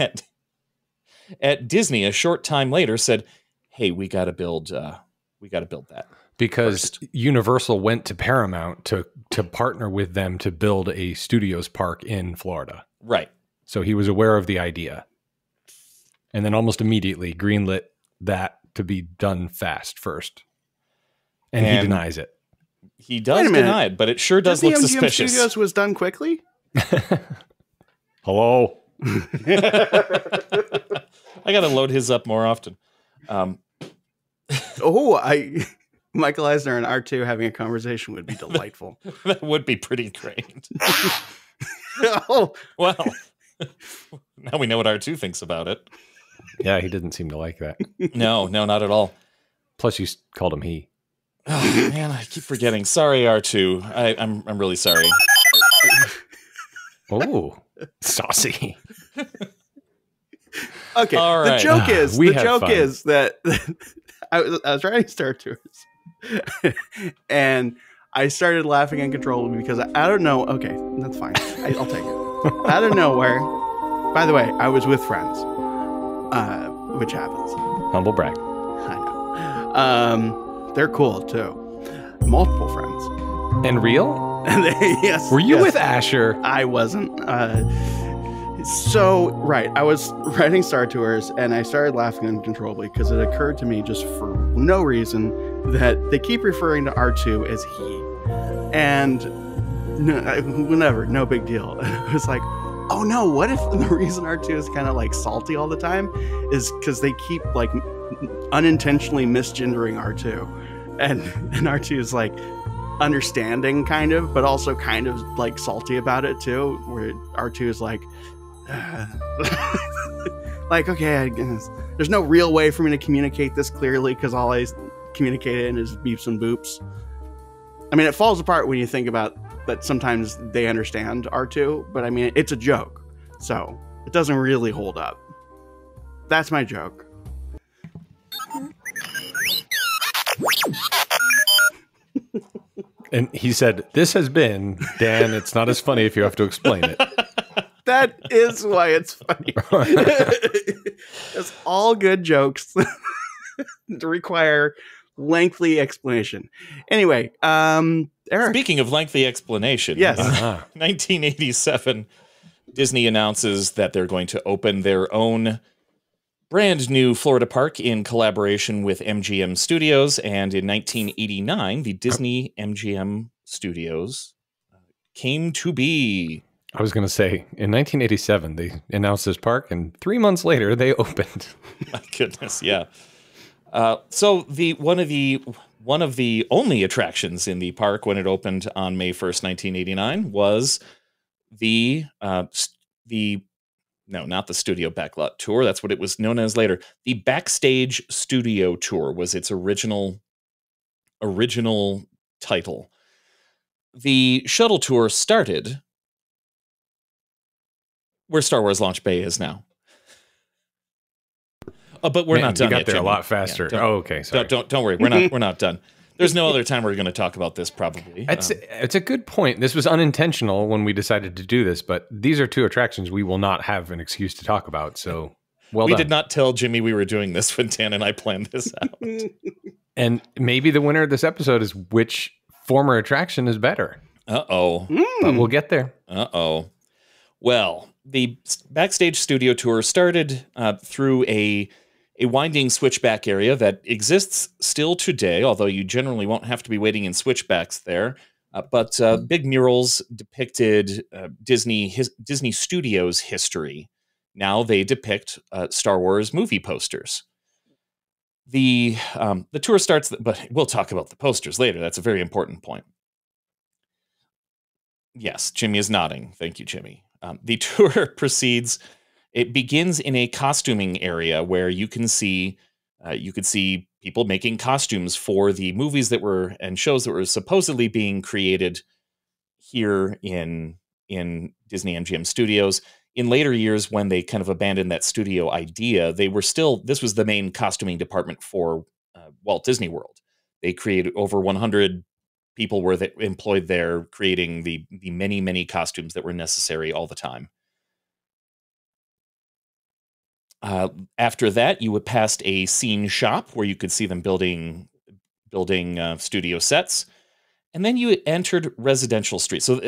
at Disney a short time later, said, "Hey, we got to build that." Because first. Universal went to Paramount to partner with them to build a studios park in Florida. Right. So he was aware of the idea. And then almost immediately greenlit that to be done fast first. And he denies it. He does deny it, but it sure does look suspicious. MGM Studios was done quickly? Hello? I got to load his up more often. Michael Eisner and R2 having a conversation would be delightful. That would be pretty great. Oh. Well, now we know what R2 thinks about it. Yeah, he didn't seem to like that. No, not at all. Plus, you called him he. Oh, man, I keep forgetting. Sorry, R2. I'm really sorry. Oh, saucy. Okay, all right. The joke is that I was writing Star Tours, and I started laughing uncontrollably because I don't know. Okay, that's fine. I'll take it. Out of nowhere. By the way, I was with friends, which happens. Humble brag. I know. They're cool too. Multiple friends. And real? Yes. Were you with Asher? I wasn't. I was writing Star Tours, and I started laughing uncontrollably because it occurred to me just for no reason that they keep referring to R2 as he. And no big deal. And I was like, oh no, what if the reason R2 is kind of like salty all the time is because they keep like unintentionally misgendering R2. And R2 is like understanding kind of, but also kind of like salty about it too, where R2 is like, like, okay, I guess there's no real way for me to communicate this clearly because all I communicate in is beeps and boops. I mean, it falls apart when you think about that sometimes they understand R2, but I mean, it's a joke, so it doesn't really hold up. That's my joke. And he said, "This has been, Dan, it's not as funny if you have to explain it." That is why it's funny. It's all good jokes to require lengthy explanation. Anyway, Erik. Speaking of lengthy explanation, yes. 1987, Disney announces that they're going to open their own brand new Florida park in collaboration with MGM Studios. And in 1989, the Disney MGM Studios came to be. I was going to say, in 1987, they announced this park, and 3 months later, they opened. My goodness, yeah. So one of the only attractions in the park when it opened on May 1st, 1989, was the no, not the Studio Backlot Tour. That's what it was known as later. The Backstage Studio Tour was its original title. The shuttle tour started where Star Wars Launch Bay is now. Oh, but we're not done you got yet, there Jimmy. a lot faster. Yeah, okay, sorry. Don't worry. We're not done. There's no other time we're going to talk about this, probably. It's a good point. This was unintentional when we decided to do this, but these are two attractions we will not have an excuse to talk about. So, we did not tell Jimmy we were doing this when Dan and I planned this out. And maybe the winner of this episode is which former attraction is better. Uh-oh. But we'll get there. Uh-oh. Well, the Backstage Studio Tour started through a winding switchback area that exists still today, although you generally won't have to be waiting in switchbacks there. But big murals depicted Disney Studios history. Now they depict Star Wars movie posters. The tour starts, but we'll talk about the posters later. That's a very important point. Yes, Jimmy is nodding. Thank you, Jimmy. The tour proceeds. It begins in a costuming area where you could see people making costumes for the movies that were and shows that were supposedly being created here in Disney MGM Studios. In later years, when they kind of abandoned that studio idea, this was the main costuming department for Walt Disney World. They created over 100 people were employed there, creating the many, many costumes that were necessary all the time. After that, you would past a scene shop where you could see them building studio sets, and then you entered Residential Street. So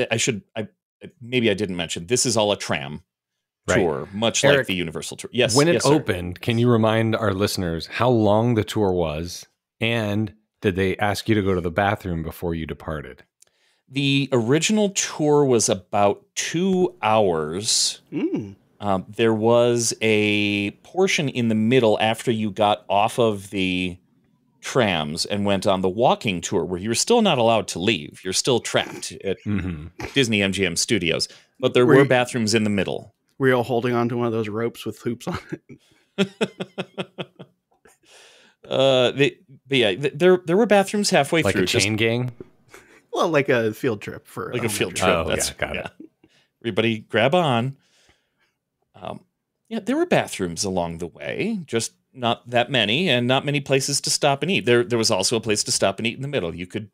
maybe I didn't mention this is all a tram tour, much Eric, like the Universal tour. Yes. When it yes, sir. opened, can you remind our listeners how long the tour was, and did they ask you to go to the bathroom before you departed? The original tour was about 2 hours. There was a portion in the middle after you got off of the trams and went on the walking tour where you're still not allowed to leave. You're still trapped at Disney MGM Studios. But there were bathrooms in the middle. Were you all holding on to one of those ropes with hoops on it? There were bathrooms halfway like through. Like a chain gang? Well, like a field trip a field trip. Oh, got it. Everybody grab on. There were bathrooms along the way, just not that many, and not many places to stop and eat. There was also a place to stop and eat in the middle. You could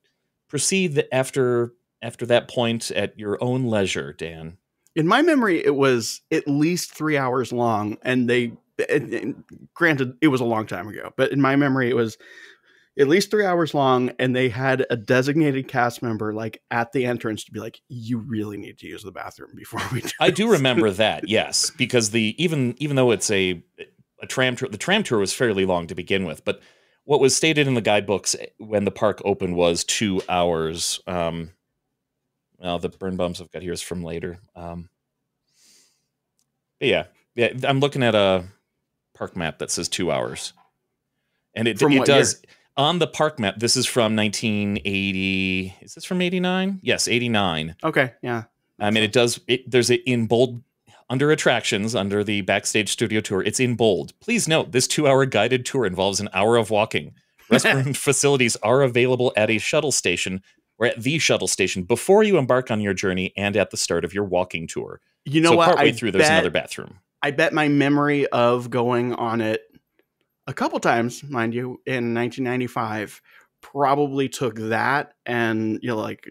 proceed after that point at your own leisure, Dan. In my memory, it was at least 3 hours long, and granted, it was a long time ago, but in my memory, it was at least 3 hours long, and they had a designated cast member like at the entrance to be like, "You really need to use the bathroom before we do." I do remember that, yes, because even though it's a tram tour, the tram tour was fairly long to begin with, but what was stated in the guidebooks when the park opened was 2 hours. Well, the burn bumps I've got here is from later. Yeah, I'm looking at a park map that says 2 hours, and it does. Year? On the park map, this is from 1980. Is this from 89? Yes, 89. Okay, yeah. I mean, there's it in bold under attractions, under the Backstage Studio Tour. It's in bold. Please note, this 2-hour guided tour involves an hour of walking. Restroom facilities are available at a shuttle station or at the shuttle station before you embark on your journey and at the start of your walking tour. You know what? Partway through, there's another bathroom. I bet my memory of going on it a couple times, mind you, in 1995, probably took that and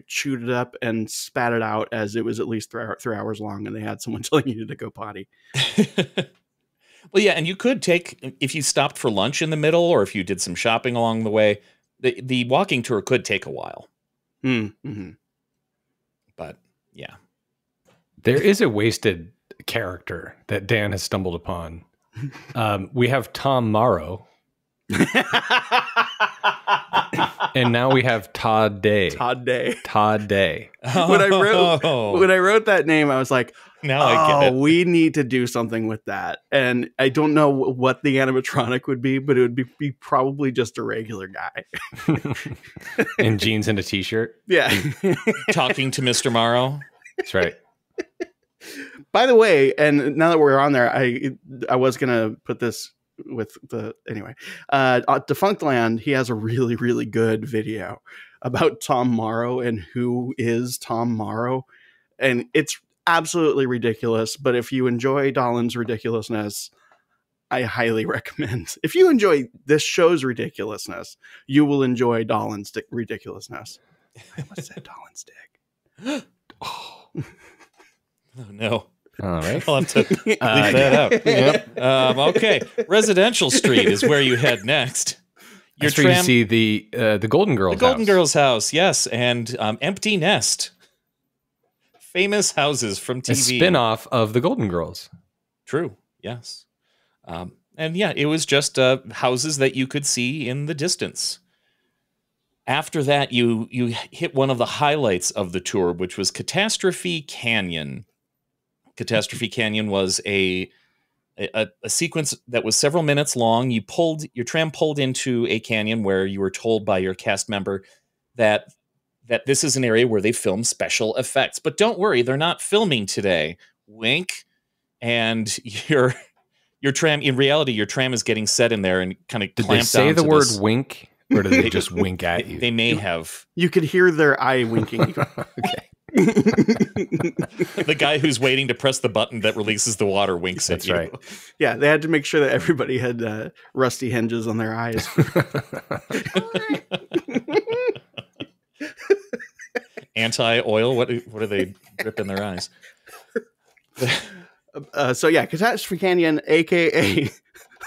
chewed it up and spat it out as it was at least 3 hours long, and they had someone telling you to go potty. Well, yeah, and you could if you stopped for lunch in the middle, or if you did some shopping along the way, the walking tour could take a while. Mm-hmm. But yeah, there is a wasted character that Dan has stumbled upon. We have Tom Morrow. And now we have Todd Day. Todd Day. When I wrote that name, I was like, now I get it. We need to do something with that. And I don't know what the animatronic would be, but it would be probably just a regular guy. In jeans and a t-shirt. Yeah. Talking to Mr. Morrow. That's right. By the way, and now that we're on there, I was gonna put this with the anyway. Defunct Land, he has a really, really good video about Tom Morrow and who is Tom Morrow, and it's absolutely ridiculous. But if you enjoy Dolan's ridiculousness, I highly recommend. If you enjoy this show's ridiculousness, you will enjoy Dolan's ridiculousness. I almost said Dolan's dick. Oh no. All right. I'll have to leave that out. Yep. Okay. Residential Street is where you head next. You're trying to see the Golden Girls house. The Golden Girls house, yes. And Empty Nest. Famous houses from TV. A spin-off of the Golden Girls. True, yes. And yeah, it was just houses that you could see in the distance. After that, you hit one of the highlights of the tour, which was Catastrophe Canyon. Catastrophe Canyon was a sequence that was several minutes long. Your tram pulled into a canyon where you were told by your cast member that this is an area where they film special effects. But don't worry, they're not filming today. Wink. And your tram, in reality, your tram is getting set in there and kind of clamped down. Did they say the word wink, or did they just wink at you? They may have. You could hear their eye winking. Okay. The guy who's waiting to press the button that releases the water winks at you. That's right. Yeah, they had to make sure that everybody had rusty hinges on their eyes. Anti-oil? What do they drip in their eyes? So yeah, Catastrophe Canyon, aka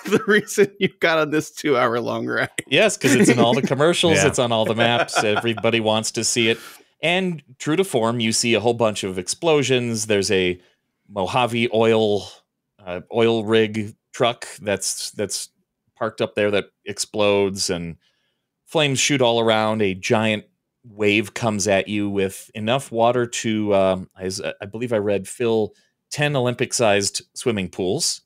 the reason you got on this 2-hour long ride. Yes, because it's in all the commercials. Yeah. It's on all the maps. Everybody wants to see it. And true to form, you see a whole bunch of explosions. There's a Mojave oil rig truck that's parked up there that explodes, and flames shoot all around. A giant wave comes at you with enough water to, I believe I read, fill 10 Olympic-sized swimming pools.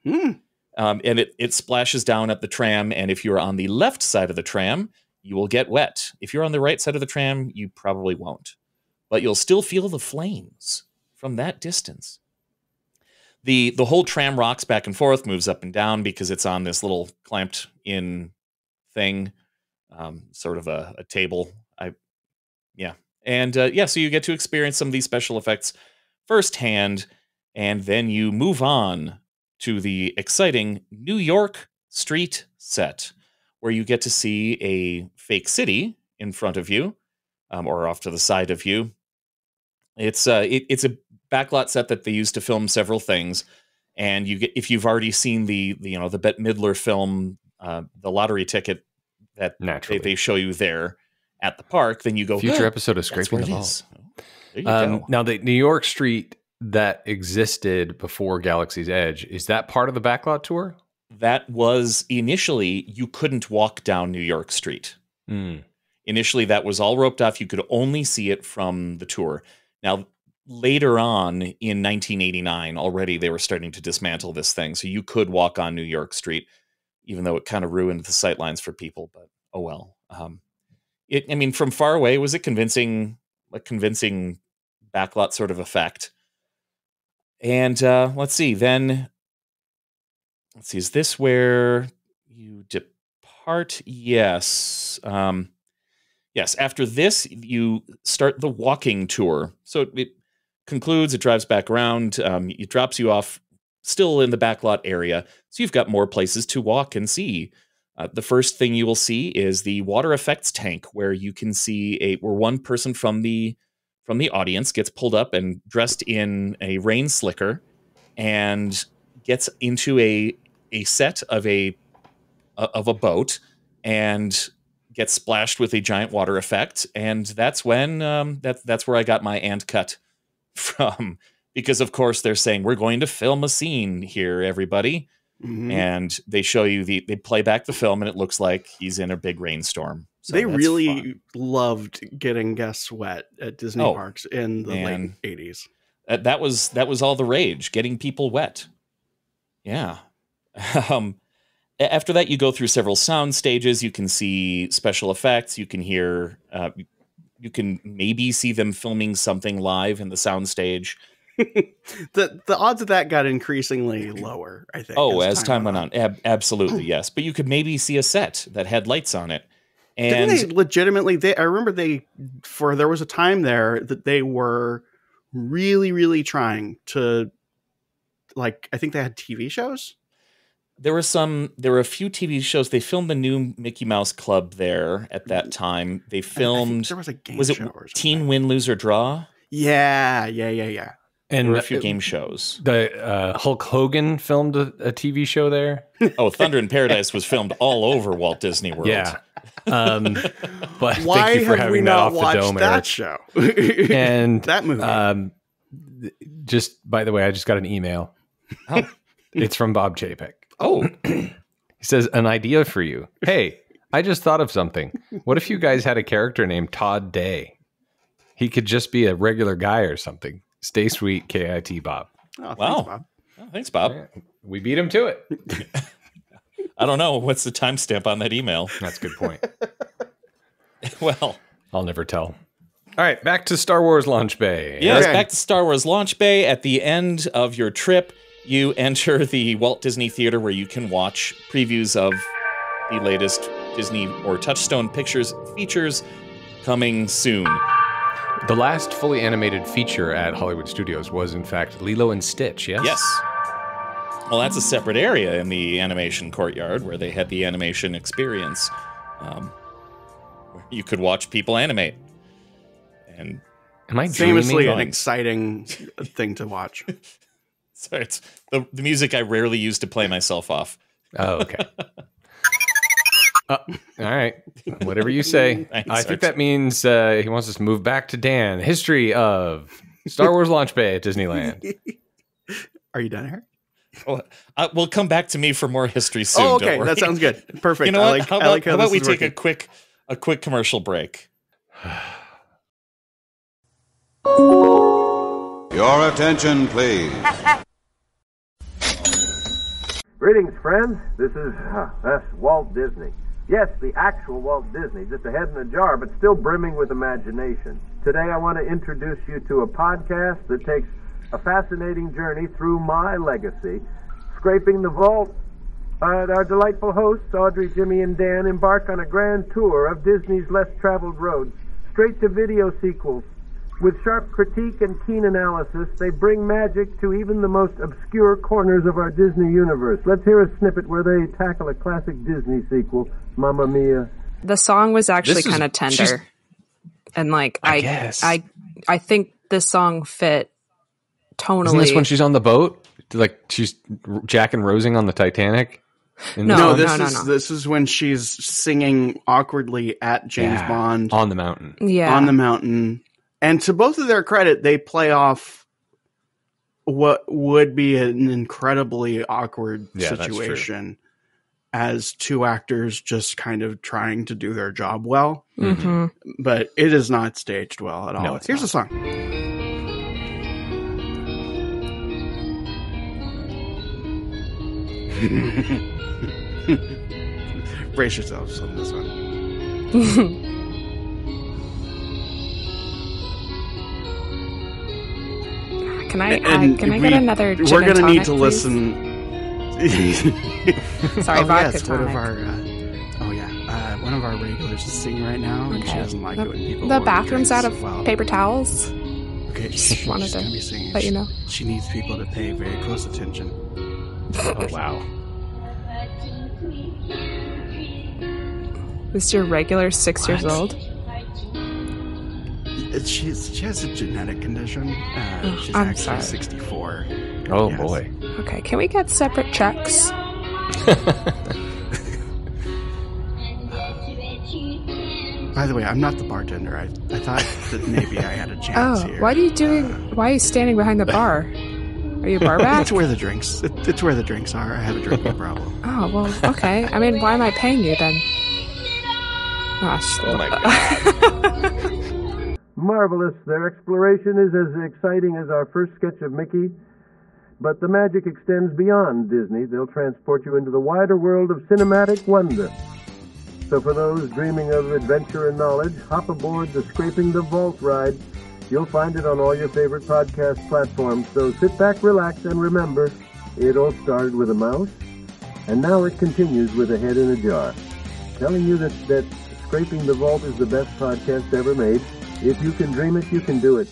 And it splashes down at the tram, and if you're on the left side of the tram, you will get wet. If you're on the right side of the tram, you probably won't. But you'll still feel the flames from that distance. The whole tram rocks back and forth, moves up and down because it's on this little clamped-in thing, sort of a table. So you get to experience some of these special effects firsthand, and then you move on to the exciting New York street set, where you get to see a fake city in front of you, or off to the side of you. It's a backlot set that they used to film several things, and if you've already seen the Bette Midler film, the lottery ticket that they show you there at the park, then you go future episode of Scraping the Balls. There you go. Now the New York street that existed before Galaxy's Edge, is that part of the Backlot tour? That was initially, you couldn't walk down New York Street. Initially, that was all roped off. You could only see it from the tour. Now, later on in 1989, already they were starting to dismantle this thing. So you could walk on New York Street, even though it kind of ruined the sightlines for people. But oh well. From far away, was a convincing backlot sort of effect. And let's see, is this where you depart? Yes. Yes, after this, you start the walking tour. So it concludes, it drives back around, it drops you off still in the backlot area. So you've got more places to walk and see. The first thing you will see is the water effects tank, where you can see where one person from the audience gets pulled up and dressed in a rain slicker and gets into a set of a boat and gets splashed with a giant water effect. And that's when that's where I got my "and cut" from, because of course they're saying, we're going to film a scene here, everybody. Mm-hmm. And they show you they play back the film, and it looks like he's in a big rainstorm. So they really loved getting guests wet at Disney parks in the late 80s. That was all the rage, getting people wet. Yeah. After that, you go through several sound stages. You can see special effects. You can hear, you can maybe see them filming something live in the sound stage. The odds of that got increasingly lower, I think. Oh, as time went on. Absolutely, yes. But you could maybe see a set that had lights on it. And didn't they legitimately, I remember there was a time there that they were really, really trying to, like, I think they had TV shows. There were a few TV shows. They filmed the new Mickey Mouse Club there at that time. They filmed, there was a game was it show or something. Teen Win, Lose or Draw? Yeah. And there were a few game shows. The Hulk Hogan filmed a TV show there. Oh, Thunder in Paradise was filmed all over Walt Disney World. Yeah. But why thank you for have we having that not off the watched dome, that Eric. show? And that movie. Just by the way, I just got an email. Oh. It's from Bob Chapek. Oh. He says, an idea for you. Hey, I just thought of something. What if you guys had a character named Todd Day? He could just be a regular guy or something. Stay sweet, KIT Bob. Oh, wow. Thanks, Bob. Oh, thanks, Bob. We beat him to it. I don't know. What's the timestamp on that email? That's a good point. Well, I'll never tell. All right, back to Star Wars Launch Bay. Yes, Okay. back to Star Wars Launch Bay. At the end of your trip, you enter the Walt Disney Theater where you can watch previews of the latest Disney or Touchstone Pictures features coming soon. The last fully animated feature at Hollywood Studios was, in fact, Lilo and Stitch, yes? Yes. Well, that's a separate area in the animation courtyard where they had the animation experience. Where you could watch people animate. And Am I dreaming? Famously an exciting thing to watch. sorry, it's the music I rarely use to play myself off. Oh, okay. All right. Whatever you say. Thanks, I think Arch. that means he wants us to move back to Dan. History of Star Wars Launch Bay at Disneyland. Are you done here? Well, we'll come back to me for more history soon. Oh, don't okay. worry. That sounds good. Perfect. You know what? How about this we is take working. a quick commercial break? Your attention, please. Greetings, friends. This is that's Walt Disney. Yes, the actual Walt Disney, just a head in a jar, but still brimming with imagination. Today I want to introduce you to a podcast that takes a fascinating journey through my legacy, scraping the vault. Our delightful hosts, Audrey, Jimmy, and Dan, embark on a grand tour of Disney's less-traveled roads, straight-to-video sequels. With sharp critique and keen analysis, they bring magic to even the most obscure corners of our Disney universe. Let's hear a snippet where they tackle a classic Disney sequel, Mamma Mia. The song was actually This is- kind of tender. And like I guess. I think this song fit tonally. Isn't this when she's on the boat? Like she's Jack and Rosing on the Titanic? In the No, song? This is when she's singing awkwardly at James Yeah, Bond on the mountain. yeah. on the mountain. And to both of their credit, they play off what would be an incredibly awkward Yeah, that's true. situation as two actors just kind of trying to do their job well. hmm But it is not staged well at all. No, it's Here's not. the song. Brace yourselves on this one. Can I And can I we- get another gin We're and gonna need tonic, to please? listen. Sorry, Oh, vodka yes, one of tonic. our one of our regulars is singing right now, and she Okay. doesn't like it when people. The order bathroom's out drinks. of Well, paper towels. Okay, Just wanted she's to gonna be singing. let you know. She needs people to pay very close attention. Oh wow. This is your regular 6 years What? old. She has a genetic condition. She's I'm actually sorry. 64. Oh Yes. boy. Okay, can we get separate checks? By the way, I'm not the bartender. I thought that maybe I had a chance Oh, here. why are you standing behind the bar? Are you a bar back? It's where the drinks. It's where the drinks are. I have a drinking problem. Oh, well, okay. I mean, why am I paying you then? Gosh. Oh my Marvelous. Their exploration is as exciting as our first sketch of Mickey, but the magic extends beyond Disney. They'll transport you into the wider world of cinematic wonder. So for those dreaming of adventure and knowledge, hop aboard the Scraping the Vault ride You'll find it on all your favorite podcast platforms, so sit back, relax, and remember, it all started with a mouse, and now it continues with a head in a jar. Telling you that Scraping the Vault is the best podcast ever made. If you can dream it, you can do it.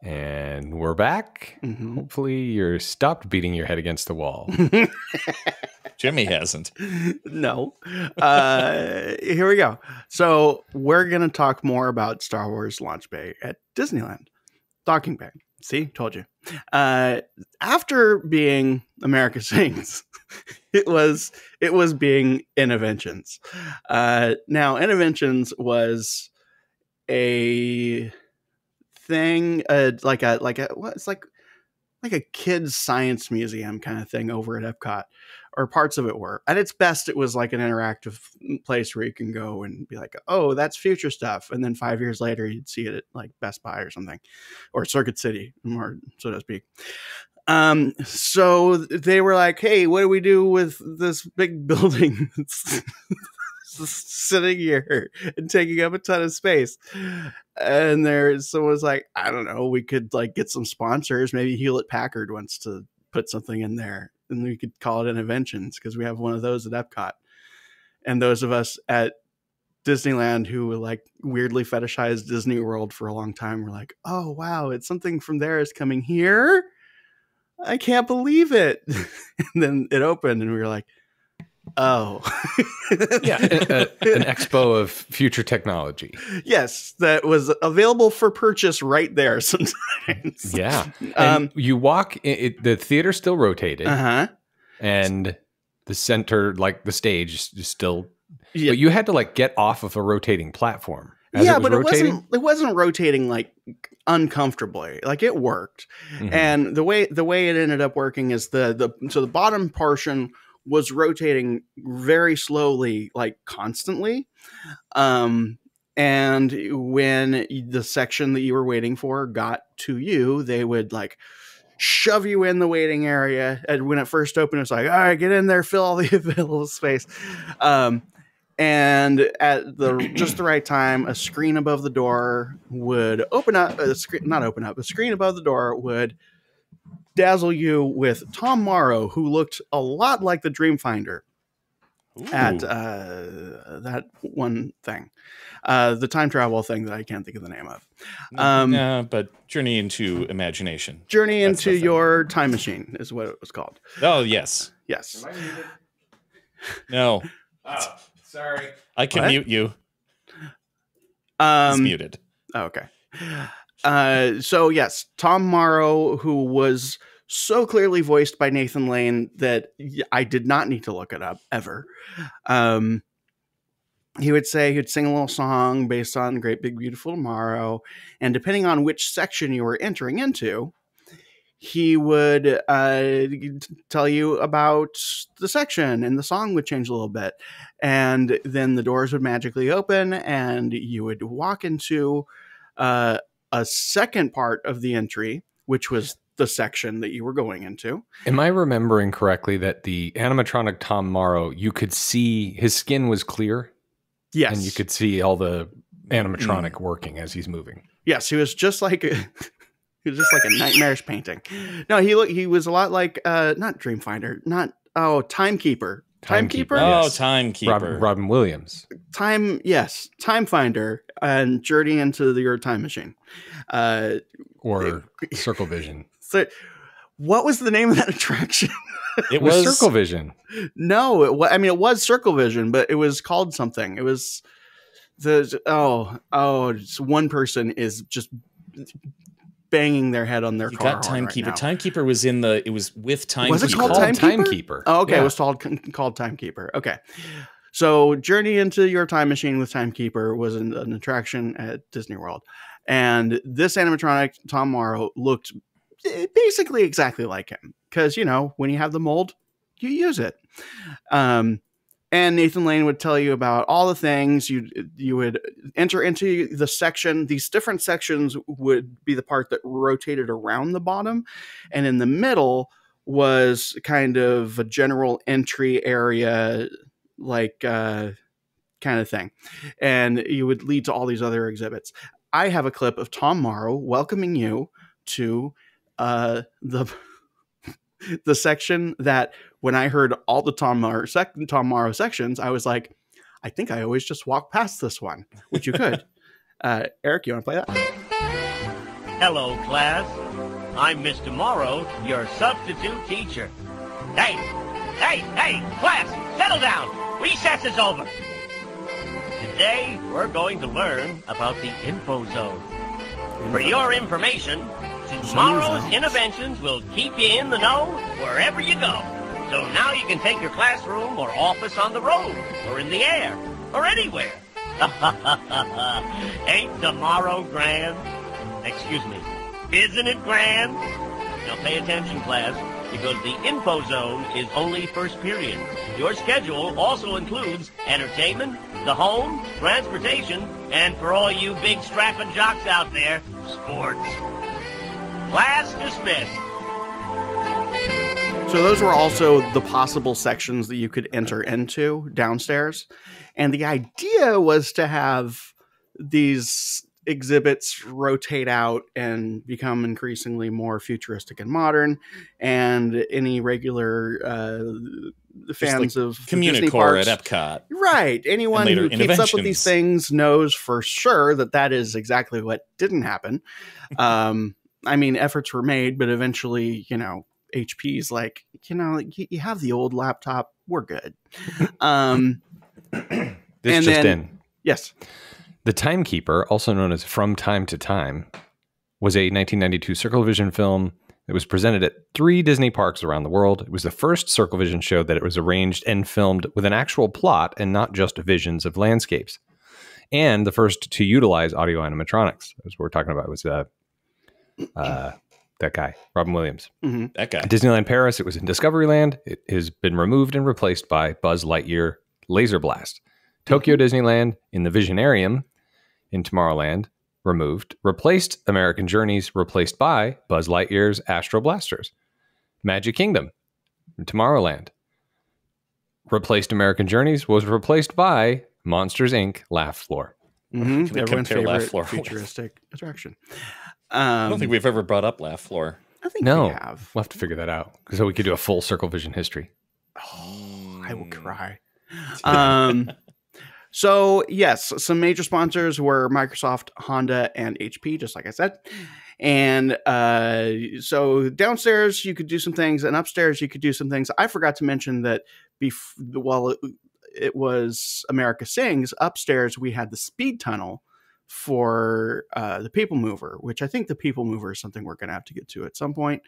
And we're back. Mhm. Hopefully you're stopped beating your head against the wall. Jimmy hasn't. No. Here we go. So we're going to talk more about Star Wars Launch Bay at Disneyland. Docking Bay. See, told you. After being America Sings, it was being Innoventions. Now, Innoventions was a thing, it's like a kids science museum kind of thing over at Epcot, or parts of it were. At its best, it was like an interactive place where you can go and be like, oh, that's future stuff. And then 5 years later, you'd see it at like Best Buy or something, or Circuit City, more so to speak. So they were like, hey, what do we do with this big building that's sitting here and taking up a ton of space? And someone was like, I don't know, we could like get some sponsors. Maybe Hewlett Packard wants to put something in there, and we could call it Innoventions because we have one of those at Epcot. And those of us at Disneyland who like weirdly fetishized Disney World for a long time were like, oh wow, it's something from there is coming here. I can't believe it. And then it opened and we were like, oh. Yeah, an expo of future technology. Yes, that was available for purchase right there sometimes. Yeah. And you walk, the theater still rotated. Uh-huh. And the center, like the stage, is still... Yeah. But you had to like get off of a rotating platform. But it wasn't rotating like uncomfortably. Like it worked. Mm-hmm. And the way it ended up working is so the bottom portion was rotating very slowly, like constantly. And when the section that you were waiting for got to you, they would like shove you in the waiting area. And when it first opened, it was like, all right, get in there, fill all the available space. And at just the right time, a screen above the door would open up. A screen above the door would dazzle you with Tom Morrow, who looked a lot like the Dreamfinder. Ooh. At that one thing, the time travel thing that I can't think of the name of. But Journey into Imagination. Journey into Your Time Machine is what it was called. Oh, yes. Yes. Am I muted? No. Oh, sorry. I can mute you. It's muted. Okay. So yes, Tom Morrow, who was so clearly voiced by Nathan Lane that I did not need to look it up ever. He'd sing a little song based on Great Big Beautiful Tomorrow, and depending on which section you were entering into, he would tell you about the section, and the song would change a little bit. And then the doors would magically open, and you would walk into a second part of the entry, which was the section that you were going into. Am I remembering correctly that the animatronic Tom Morrow, you could see his skin was clear? Yes. And you could see all the animatronic working as he's moving. Yes, he was just like a nightmarish painting. No, he was a lot like not Dreamfinder, Timekeeper. Timekeeper. Oh, Yes. Timekeeper. Robin Williams. Time Finder and Journey into Your Time Machine. Or Circle Vision. So, what was the name of that attraction? It was Circle Vision. No, it was Circle Vision, but it was called something. It was just one person is just banging their head on their car. Got Timekeeper. Right now. Timekeeper was with Timekeeper. Was it called Timekeeper? Oh, okay. Yeah. It was called Timekeeper. Okay. So Journey into Your Time Machine with Timekeeper was an attraction at Disney World. And this animatronic, Tom Morrow, looked basically exactly like him. Because, when you have the mold, you use it. And Nathan Lane would tell you about all the things. You would enter into the section. These different sections would be the part that rotated around the bottom. And in the middle was kind of a general entry area, like kind of thing. And you would lead to all these other exhibits. I have a clip of Tom Morrow welcoming you to the section that when I heard all the Tom Morrow sections, I was like, I think I always just walk past this one, which you could. Erik, you want to play that? Hello, class. I'm Mr. Morrow, your substitute teacher. Hey, class, settle down. Recess is over. Today, we're going to learn about the info zone. For your information, tomorrow's interventions will keep you in the know wherever you go. So now you can take your classroom or office on the road, or in the air, or anywhere. Ain't tomorrow grand? Excuse me, isn't it grand? Now pay attention, class, because the info zone is only first period. Your schedule also includes entertainment, the home, transportation, and for all you big strapping jocks out there, sports. Class dismissed. So those were also the possible sections that you could enter into downstairs. And the idea was to have these exhibits rotate out and become increasingly more futuristic and modern. And any regular fans of Communicore at Epcot. Right. Anyone who keeps up with these things knows for sure that is exactly what didn't happen. I mean, efforts were made, but eventually, HP's like, you have the old laptop, we're good. Yes. The Timekeeper, also known as From Time to Time, was a 1992 Circle Vision film that was presented at 3 Disney parks around the world. It was the first Circle Vision show that it was arranged and filmed with an actual plot and not just visions of landscapes. And the first to utilize audio animatronics, as we're talking about, was that guy, Robin Williams. Mm-hmm. That guy. Disneyland Paris, it was in Discoveryland. It has been removed and replaced by Buzz Lightyear Laser Blast. Tokyo Disneyland in the Visionarium in Tomorrowland, removed. Replaced American Journeys, replaced by Buzz Lightyear's Astro Blasters. Magic Kingdom in Tomorrowland. Replaced American Journeys, was replaced by Monsters, Inc. Laugh Floor. Mm-hmm. Everyone's favorite Laugh Floor futuristic attraction. I don't think we've ever brought up Laugh Floor. I think we have. We'll have to figure that out. So we could do a full Circle Vision history. Oh, I will cry. So, yes, some major sponsors were Microsoft, Honda, and HP, just like I said. And so downstairs, you could do some things, and upstairs, you could do some things. I forgot to mention that while it was America Sings, upstairs, we had the speed tunnel for the People Mover, which I think the People Mover is something we're going to have to get to at some point,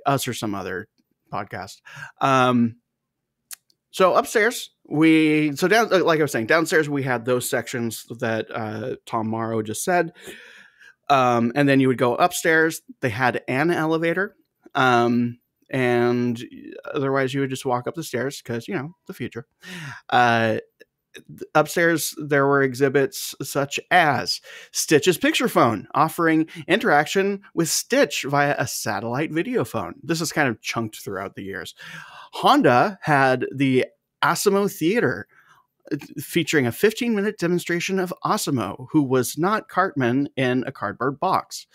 us or some other podcast. So upstairs, like I was saying, downstairs we had those sections that Tom Morrow just said. And then you would go upstairs. They had an elevator. And otherwise you would just walk up the stairs because, the future. Upstairs, there were exhibits such as Stitch's Picture Phone, offering interaction with Stitch via a satellite video phone. This is kind of chunked throughout the years. Honda had the Asimo Theater, featuring a 15-minute demonstration of Asimo, who was not Cartman in a cardboard box.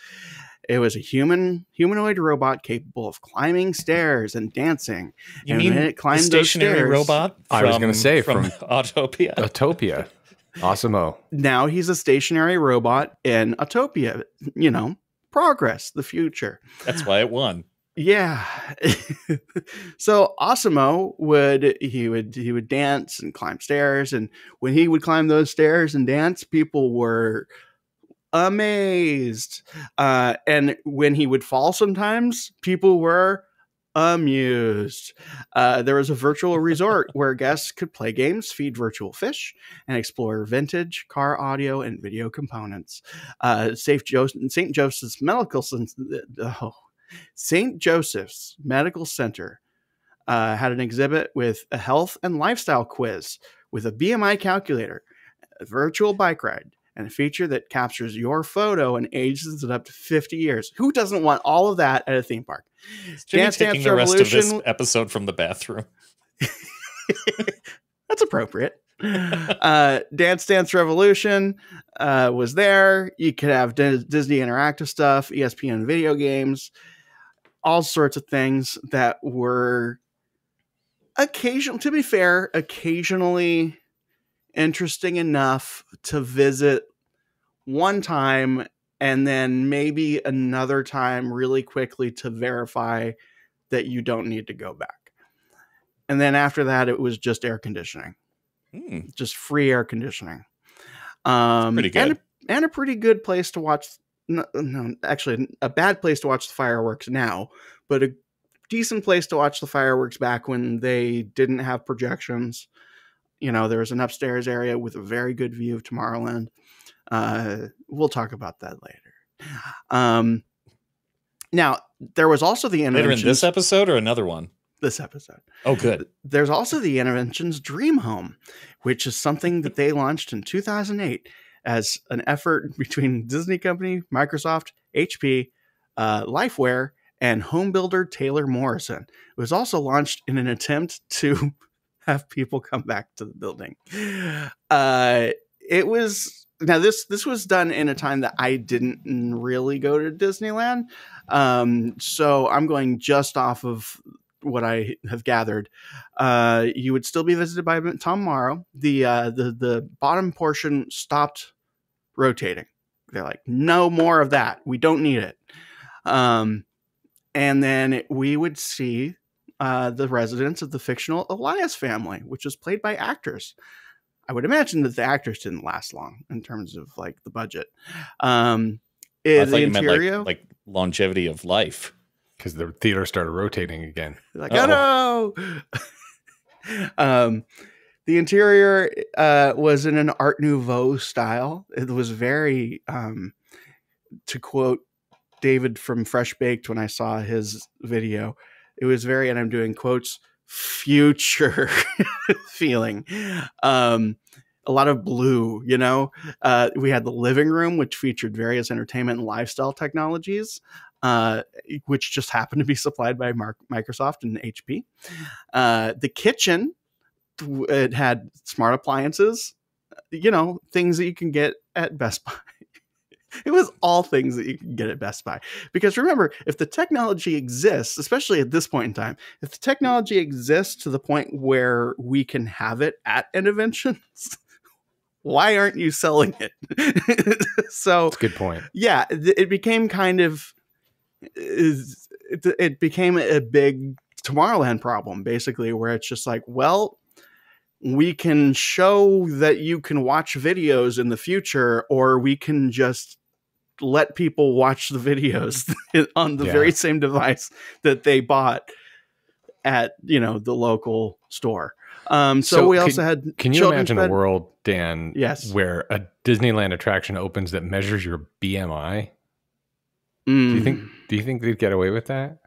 It was a humanoid robot capable of climbing stairs and dancing. You mean it climbed the stationary robot? I was going to say from Autopia. Autopia. Awesome. Now he's a stationary robot in Autopia. Progress, the future. That's why it won. Yeah. So Asimo would dance and climb stairs, and when he would climb those stairs and dance, people were amazed. And when he would fall sometimes, people were amused. There was a virtual resort where guests could play games, feed virtual fish, and explore vintage car audio and video components. St. Joseph's Medical Center had an exhibit with a health and lifestyle quiz with a BMI calculator, a virtual bike ride, and a feature that captures your photo and ages it up to 50 years. Who doesn't want all of that at a theme park? Dance taking the rest of this episode from the bathroom. That's appropriate. Dance Dance Revolution was there. You could have Disney interactive stuff, ESPN video games, all sorts of things that were occasionally interesting enough to visit one time and then maybe another time really quickly to verify that you don't need to go back. And then after that, it was just air conditioning, just free air conditioning. Pretty good. And a pretty good place to watch. No, actually a bad place to watch the fireworks now, but a decent place to watch the fireworks back when they didn't have projections. There was an upstairs area with a very good view of Tomorrowland. We'll talk about that later. Now, there was also the interventions. Later in this episode or another one? This episode. Oh, good. There's also the Interventions Dream Home, which is something that they launched in 2008 as an effort between Disney Company, Microsoft, HP, Lifeware, and home builder Taylor Morrison. It was also launched in an attempt to have people come back to the building. It was now this was done in a time that I didn't really go to Disneyland, so I'm going just off of what I have gathered. You would still be visited by Tom Morrow. The bottom portion stopped rotating. They're like, no more of that. We don't need it. And then we would see the residents of the fictional Elias family, which was played by actors. I would imagine that the actors didn't last long in terms of like the budget. I thought you meant like longevity of life. Because the theater started rotating again. Like, oh no! The interior was in an Art Nouveau style. It was very, to quote David from Fresh Baked when I saw his video, it was very, and I'm doing quotes, future feeling. A lot of blue, we had the living room, which featured various entertainment and lifestyle technologies, which just happened to be supplied by Microsoft and HP. The kitchen, it had smart appliances, things that you can get at Best Buy. It was all things that you can get at Best Buy. Because remember, if the technology exists, especially at this point in time, if the technology exists to the point where we can have it at Interventions, why aren't you selling it? So that's a good point. Yeah, it became kind of, it became a big Tomorrowland problem, basically, where it's just like, well, we can show that you can watch videos in the future, or we can just let people watch the videos on the very same device that they bought at, the local store. So we also had. Can you imagine a world, Dan? Yes. Where a Disneyland attraction opens that measures your BMI? Do you think they'd get away with that?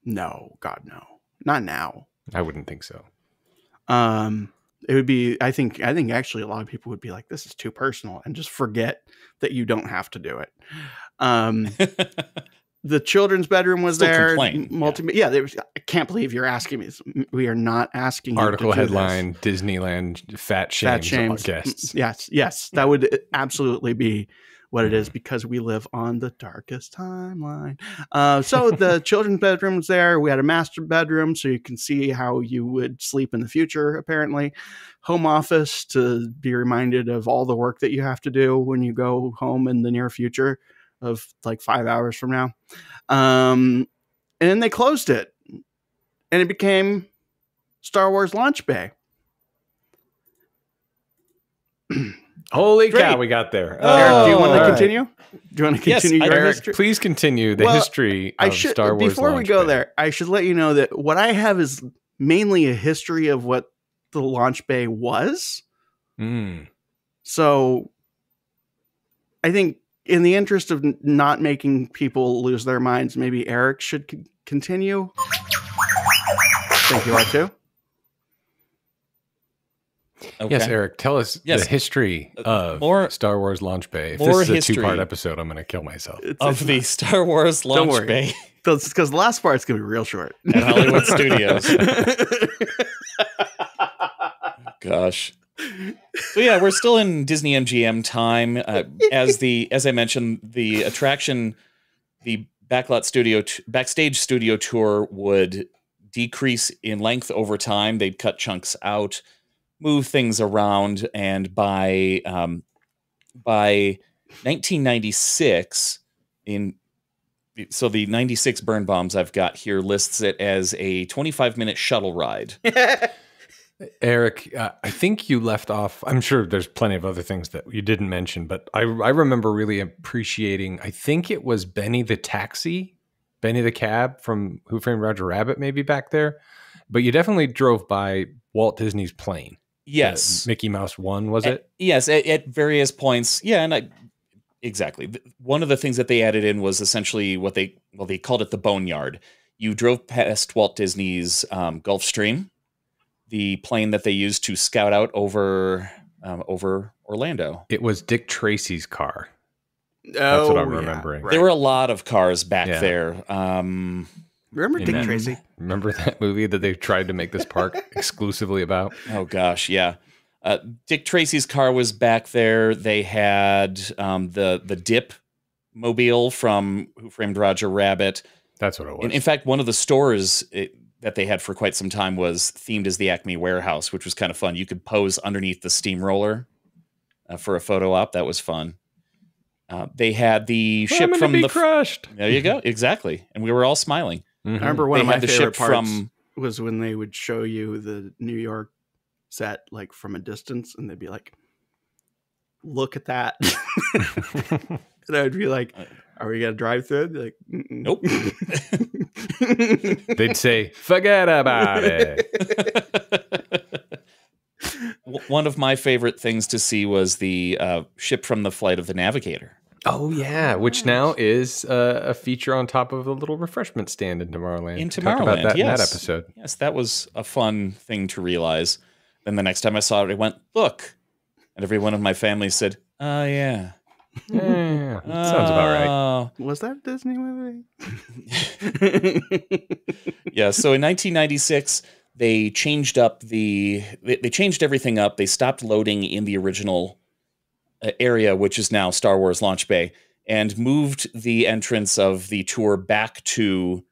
No, God, no, not now. I wouldn't think so. It would be, I think actually a lot of people would be like, this is too personal, and just forget that you don't have to do it. The children's bedroom was there. I can't believe you're asking me this. We are not asking you Article to do headline, this. Disneyland fat shames guests. Yes. That would absolutely be what it is, because we live on the darkest timeline. So the children's bedroom was there. We had a master bedroom, so you can see how you would sleep in the future, apparently. Home office, to be reminded of all the work that you have to do when you go home in the near future of like 5 hours from now. And then they closed it, and it became Star Wars Launch Bay. Holy cow, we got there. Eric, do you want to continue? Do you want to continue your Eric, history? please continue the history of Star Wars Before we Launch go Bay. there, I should let you know that what I have is mainly a history of what the Launch Bay was. So I think in the interest of not making people lose their minds, maybe Erik should continue. Thank you, R2. Okay. Yes, Erik, tell us the history of Star Wars Launch Bay. If this is a 2-part episode, I'm going to kill myself. Of the Star Wars Launch Bay. Because the last part's going to be real short. At Hollywood Studios. Gosh. So yeah, we're still in Disney MGM time. As I mentioned, the attraction, the backstage studio tour would decrease in length over time. They'd cut chunks out, move things around, and by 1996, so the 96 Burn Bombs I've got here lists it as a 25-minute shuttle ride. Erik, I think you left off, I'm sure there's plenty of other things that you didn't mention, but I remember really appreciating, I think it was Benny the Cab from Who Framed Roger Rabbit, maybe back there. But you definitely drove by Walt Disney's plane. Yes. Mickey Mouse 1, was it? Yes, at various points. Yeah, and exactly. One of the things that they added in was essentially what they called it the Boneyard. You drove past Walt Disney's Gulfstream, the plane that they used to scout out over Orlando. It was Dick Tracy's car. That's what I'm remembering. Right. There were a lot of cars back there. Remember Dick Tracy? Remember that movie that they tried to make this park exclusively about? Oh, gosh, yeah. Dick Tracy's car was back there. They had the Dip mobile from Who Framed Roger Rabbit. That's what it was. In fact, one of the stores that they had for quite some time was themed as the Acme Warehouse, which was kind of fun. You could pose underneath the steamroller for a photo op. That was fun. They had the ship from the crushed. There you go, exactly, and we were all smiling. Mm-hmm. I remember one of my favorite parts was when they would show you the New York set like from a distance, and they'd be like, "Look at that," and I'd be like, "Are we gonna drive through?" I'd be like, "Nope." They'd say, "Forget about it." One of my favorite things to see was the ship from the Flight of the Navigator. Oh, yeah, which now is a feature on top of a little refreshment stand in Tomorrowland. In Tomorrowland, talked about that yes. in that episode. Yes, that was a fun thing to realize. Then the next time I saw it, I went, "Look." And every one of my family said, "Oh, yeah. Yeah, sounds about right." Was that a Disney movie? Yeah, so in 1996... They changed up they changed everything up. They stopped loading in the original area, which is now Star Wars Launch Bay, and moved the entrance of the tour back to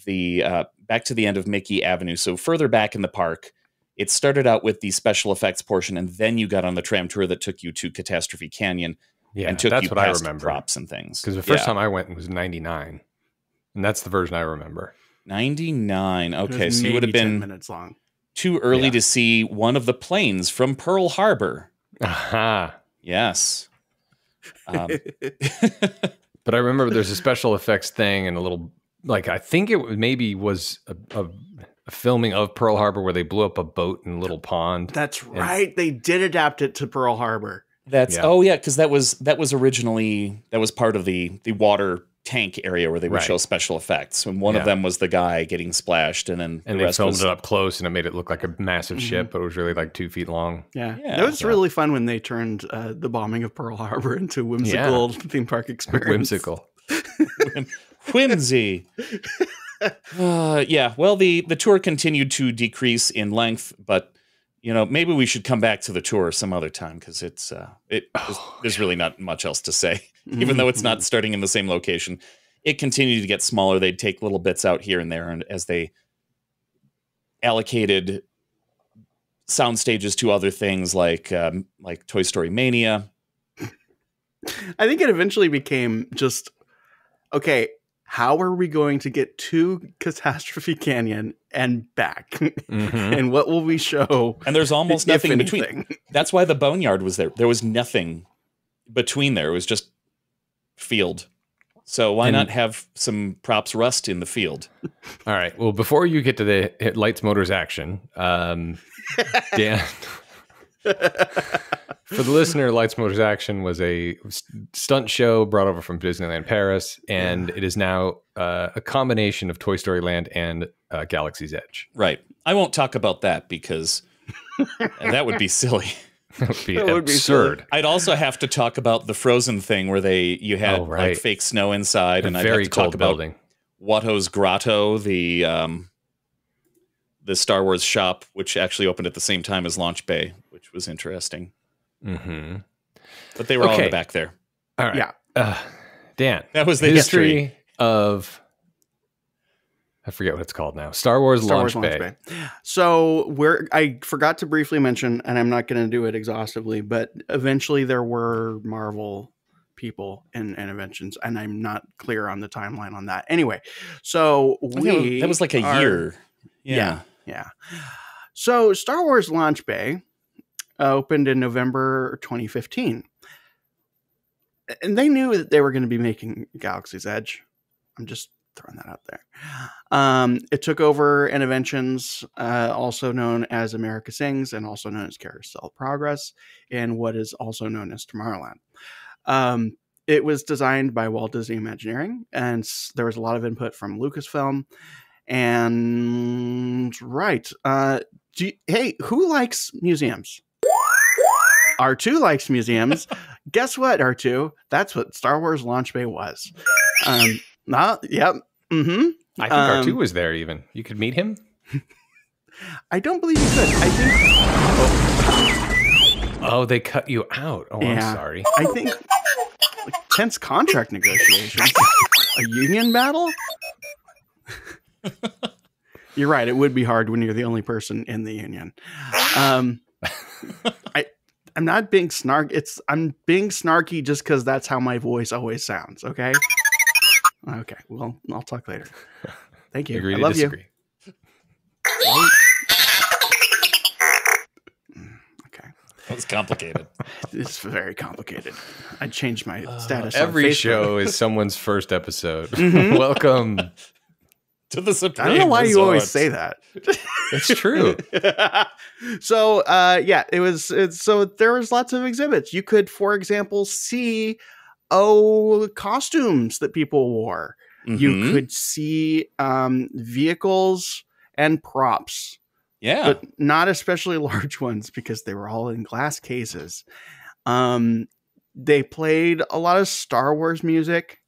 the end of Mickey Avenue. So further back in the park, it started out with the special effects portion, and then you got on the tram tour that took you to Catastrophe Canyon. Yeah, and took that's you what past I remember. Props and things. Because the first time I went was 99, and that's the version I remember. 99. Okay, so you would have been 10 minutes long. Too early to see one of the planes from Pearl Harbor. Aha. Yes. But I remember there's a special effects thing and a little, like, I think it maybe was a filming of Pearl Harbor where they blew up a boat in a little pond. That's right. They did adapt it to Pearl Harbor. Because that was originally, that was part of the water tank area where they would show special effects, and one of them was the guy getting splashed, and they filmed it up close, and it made it look like a massive ship, but it was really like 2 feet long. That was really fun when they turned the bombing of Pearl Harbor into whimsical theme park experience. Whimsical. Whimsy. Well, the tour continued to decrease in length, but maybe we should come back to the tour some other time, because there's really not much else to say. Even though it's not starting in the same location, it continued to get smaller. They'd take little bits out here and there, and as they allocated sound stages to other things like Toy Story Mania. I think it eventually became just, okay, how are we going to get to Catastrophe Canyon and back? Mm-hmm. And what will we show? And there's almost nothing in between. That's why the Boneyard was there. There was nothing between there. It was just field. So why not have some props rust in the field? All right. Well, before you get to the lights, motors, action, Dan, For the listener, Lights, Motors, Action was a stunt show brought over from Disneyland Paris, and it is now a combination of Toy Story Land and Galaxy's Edge. Right. I won't talk about that because that would be silly. That would be absurd. I'd also have to talk about the Frozen thing where you had like fake snow inside, and I'd have to talk about Watto's Grotto, the Star Wars shop, which actually opened at the same time as Launch Bay, which was interesting. Mm-hmm. But they were all in the back there. All right. Yeah. Dan, that was the history of... I forget what it's called now. Star Wars Launch Bay. So I forgot to briefly mention, and I'm not going to do it exhaustively, but eventually there were Marvel people in Interventions, and I'm not clear on the timeline on that. Anyway, so that was like a year. Yeah. So Star Wars Launch Bay opened in November 2015. And they knew that they were going to be making Galaxy's Edge. I'm just throwing that out there. It took over Interventions, also known as America Sings, and also known as Carousel Progress, and what is also known as Tomorrowland. It was designed by Walt Disney Imagineering, and there was a lot of input from Lucasfilm. And hey, who likes museums? R2 likes museums. Guess what, R2? That's what Star Wars Launch Bay was. Yep. Mm-hmm. I think R2 was there even. You could meet him? I don't believe you could. I think... Oh, they cut you out. Oh, yeah. I'm sorry. I think tense contract negotiations. A union battle? You're right. It would be hard when you're the only person in the union. I'm not being snarky. I'm being snarky just because that's how my voice always sounds. Okay. Okay. Well, I'll talk later. Thank you. Agree I love to disagree. You. Okay. That was complicated. It's very complicated. I changed my status. Every show is someone's first episode. Mm-hmm. Welcome to the Supreme I don't know why Resort. you always say that. It's true. So, so there was lots of exhibits. You could, for example, see costumes that people wore. Mm-hmm. You could see vehicles and props. Yeah. But not especially large ones because they were all in glass cases. They played a lot of Star Wars music,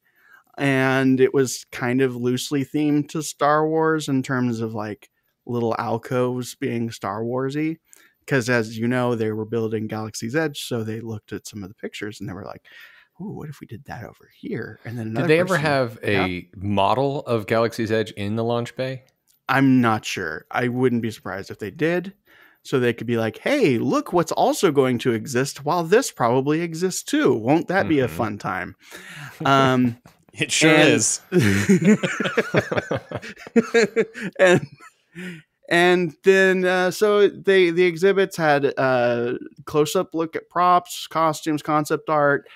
and it was kind of loosely themed to Star Wars in terms of like little alcoves being Star Warsy. Because as you know, they were building Galaxy's Edge, so they looked at some of the pictures and they were like, ooh, what if we did that over here? And then did they ever have a model of Galaxy's Edge in the launch bay? I'm not sure. I wouldn't be surprised if they did. So they could be like, hey, look what's also going to exist while this probably exists too. Won't that be a fun time? It sure is. And then so the exhibits had a close-up look at props, costumes, concept art.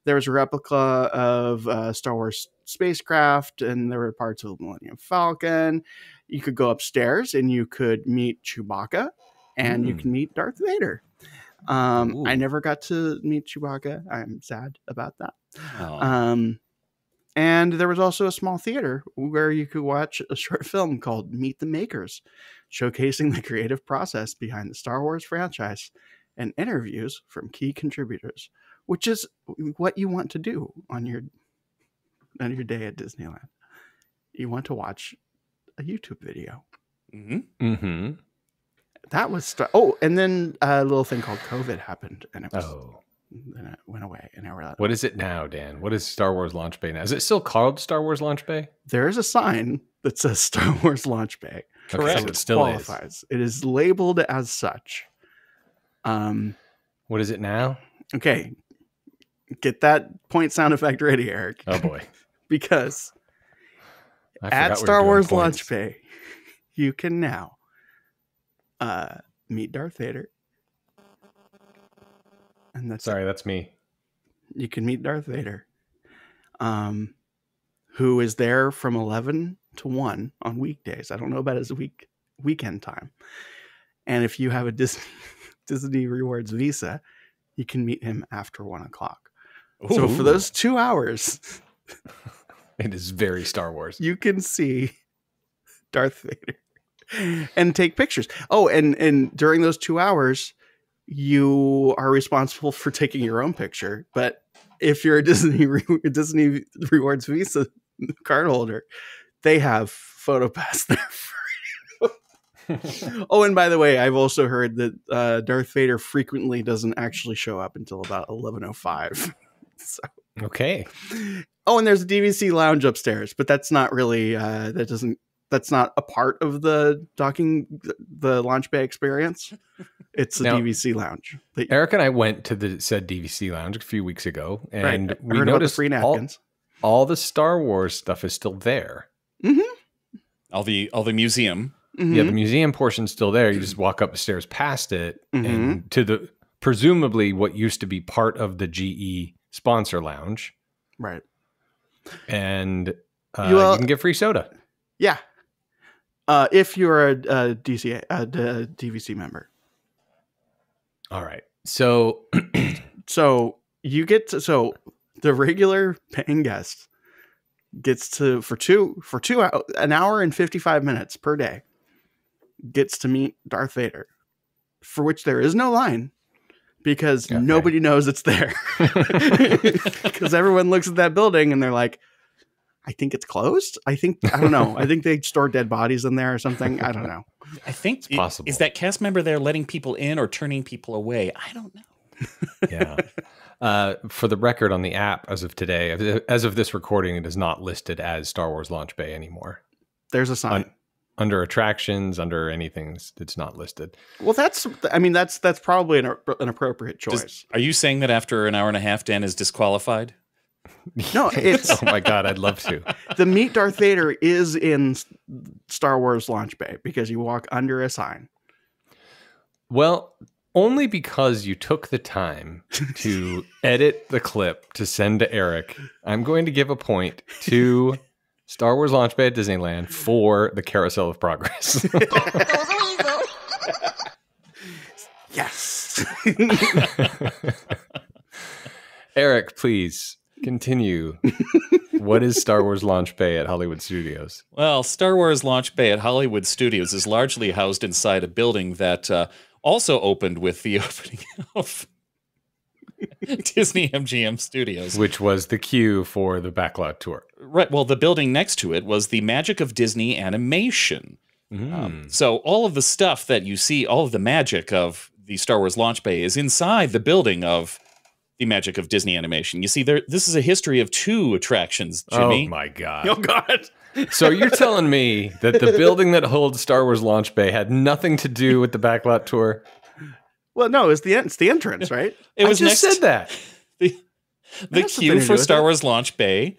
There was a replica of Star Wars spacecraft, and there were parts of the Millennium Falcon. You could go upstairs and you could meet Chewbacca, and you can meet Darth Vader. I never got to meet Chewbacca. I'm sad about that. And there was also a small theater where you could watch a short film called Meet the Makers, showcasing the creative process behind the Star Wars franchise and interviews from key contributors, which is what you want to do on your day at Disneyland. You want to watch a YouTube video. Mm-hmm. Mm-hmm. That was and then a little thing called COVID happened, and it was then it went away. And what is it now, Dan? What is Star Wars Launch Bay now? Is it still called Star Wars Launch Bay? There is a sign that says Star Wars Launch Bay. Correct. So it still qualifies. It is labeled as such. What is it now? Okay. Get that point sound effect ready, Eric. Oh boy. Because at Star Wars Launch Bay, you can now meet Darth Vader. And that's me. You can meet Darth Vader, who is there from 11 to 1 on weekdays. I don't know about his weekend time. And if you have a Disney Disney Rewards Visa, you can meet him after 1 o'clock. So for those 2 hours, it is very Star Wars. You can see Darth Vader and take pictures. Oh, and during those 2 hours, you are responsible for taking your own picture. But if you're a Disney Rewards Visa card holder, they have PhotoPass there for you. Oh, and by the way, I've also heard that Darth Vader frequently doesn't actually show up until about 11:05. So. Okay. Oh, and there's a DVC lounge upstairs, but that's not really that's not a part of the launch bay experience. It's a DVC lounge. Eric and I went to the said DVC lounge a few weeks ago, and right. we noticed free napkins. All the Star Wars stuff is still there. Mm-hmm. All the museum. Mm-hmm. Yeah, the museum portion's still there. You just walk up the stairs past it and to the presumably what used to be part of the GE sponsor lounge. Right. And you can get free soda. Yeah. If you're a DVC member. All right. So you get to, the regular paying guest gets to, for an hour and 55 minutes per day, gets to meet Darth Vader, for which there is no line. Because nobody knows it's there. Because everyone looks at that building and they're like, I think it's closed. I don't know. I think they store dead bodies in there or something. I don't know. I think it's possible. Is that cast member there letting people in or turning people away? I don't know. Yeah. For the record on the app, as of today, as of this recording, it is not listed as Star Wars Launch Bay anymore. There's a sign. Under attractions, under anything, it's not listed. Well, that's probably an appropriate choice. Are you saying that after an hour and a half, Dan is disqualified? No, it's oh my God, I'd love to. The Meet Darth Vader is in Star Wars Launch Bay because you walk under a sign. Well, only because you took the time to edit the clip to send to Eric, I'm going to give a point to Star Wars Launch Bay at Disneyland for the Carousel of Progress. Yes. Eric, please continue. What is Star Wars Launch Bay at Hollywood Studios? Well, Star Wars Launch Bay at Hollywood Studios is largely housed inside a building that also opened with the opening of Disney MGM Studios, which was the cue for the Backlot tour. Right. Well, the building next to it was the Magic of Disney Animation. So all of the stuff that you see, all of the magic of the Star Wars Launch Bay is inside the building of the Magic of Disney Animation. You see, this is a history of 2 attractions, Jimmy. Oh, my God. Oh, God. So you're telling me that the building that holds Star Wars Launch Bay had nothing to do with the Backlot tour? Well, no, it's the entrance, right? It was I just said that. The queue for Star Wars Launch Bay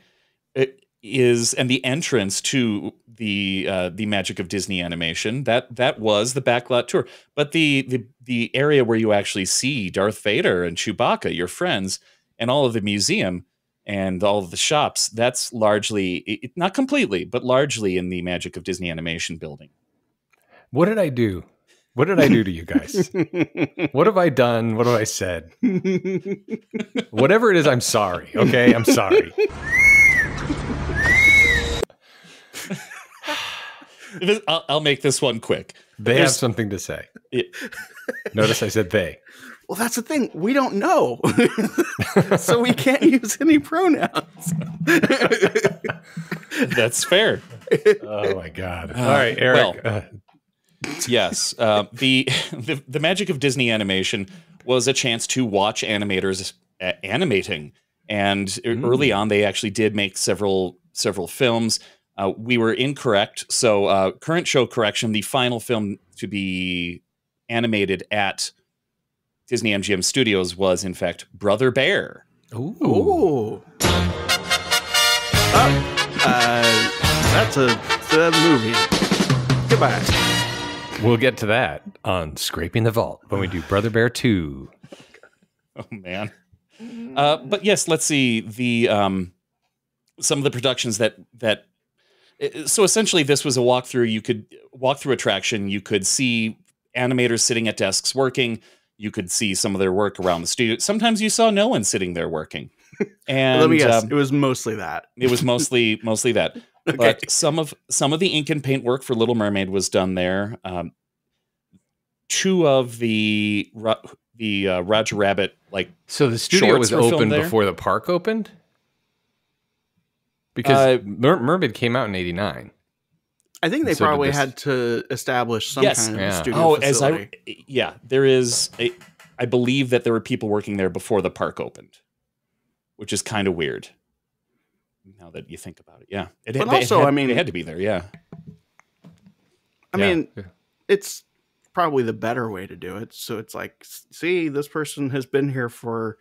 is, and the entrance to the Magic of Disney Animation, that was the Backlot tour. But the area where you actually see Darth Vader and Chewbacca, your friends, and all of the museum and all of the shops, that's largely, not completely, but largely in the Magic of Disney Animation building. What did I do? What did I do to you guys? What have I done? What have I said? Whatever it is, I'm sorry. Okay, I'm sorry. I'll make this one quick. They have something to say. Notice I said they. Well, that's the thing. We don't know. So we can't use any pronouns. That's fair. Oh, my God. All right, Eric. Well, yes. The Magic of Disney Animation was a chance to watch animators animating. And early on, they actually did make several films. We were incorrect. So current show correction, the final film to be animated at Disney MGM Studios was, in fact, Brother Bear. Ooh. That's a movie. Goodbye. We'll get to that on Scraping the Vault when we do Brother Bear 2. Oh, man. But yes, let's see some of the productions that so essentially this was a walkthrough. You could walk through attraction. You could see animators sitting at desks working. you could see some of their work around the studio. Sometimes you saw no one sitting there working. And let me guess, it was mostly that. It was mostly that. Okay. But some of the ink and paint work for Little Mermaid was done there. Two of the Roger Rabbit so the studio was shorts were open filmed there? before the park opened, because Mermaid came out in '89. I think they So did probably this. had to establish some Yes. kind of Yeah. a studio facility. There is. I believe that there were people working there before the park opened, which is kind of weird. Now that you think about it, yeah. But also, I mean, they had to be there, yeah. I mean, it's probably the better way to do it. So it's like, see, this person has been here for,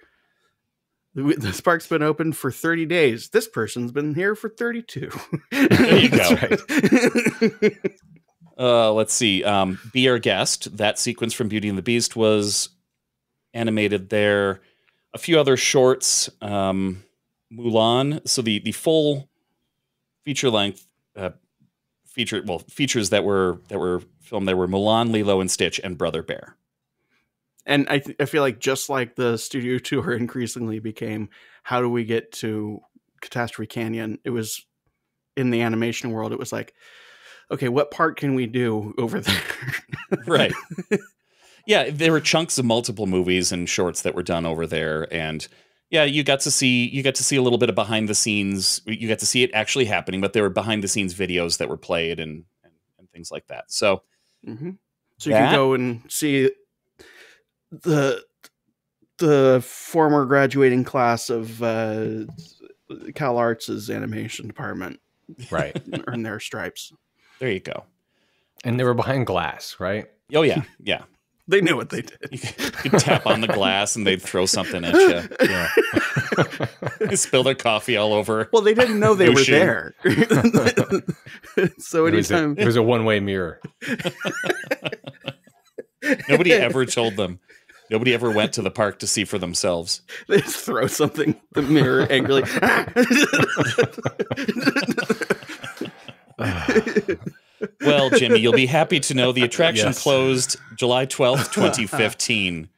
this park's been open for 30 days. This person's been here for 32. There you go. Let's see. Be Our Guest. That sequence from Beauty and the Beast was animated there. A few other shorts. Mulan. So the full feature length features that were filmed there were Mulan, Lilo and Stitch, and Brother Bear. And I feel like just like the studio tour increasingly became, how do we get to Catastrophe Canyon? It was in the animation world. It was like, okay, what part can we do over there? Right. Yeah, there were chunks of multiple movies and shorts that were done over there, and yeah, you got to see a little bit of behind the scenes. You got to see it actually happening, but there were behind the scenes videos that were played and things like that. So, So you can go and see the former graduating class of Cal Arts' animation department, Right. earn their stripes. There you go. And they were behind glass, right? Oh yeah, yeah. They knew what they did. You could tap on the glass and they'd throw something at you. Yeah. Spill their coffee all over. Well, they didn't know they were there. So anytime It was a one-way mirror. Nobody ever told them. Nobody ever went to the park to see for themselves. they just throw something, the mirror angrily. Well, Jimmy, you'll be happy to know the attraction Yes. closed July 12th, 2015,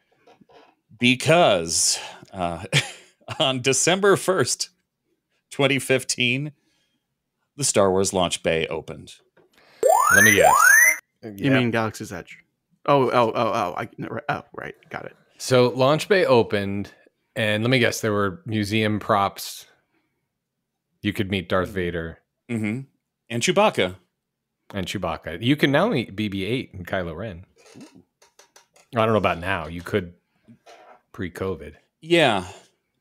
because on December 1st, 2015, the Star Wars launch bay opened. Let me guess. You mean Galaxy's Edge? Oh, right, got it. So Launch Bay opened, and let me guess, there were museum props. You could meet Darth Vader. Mm-hmm. And Chewbacca. And Chewbacca. You can now meet BB-8 and Kylo Ren. I don't know about now. You could pre-COVID. Yeah.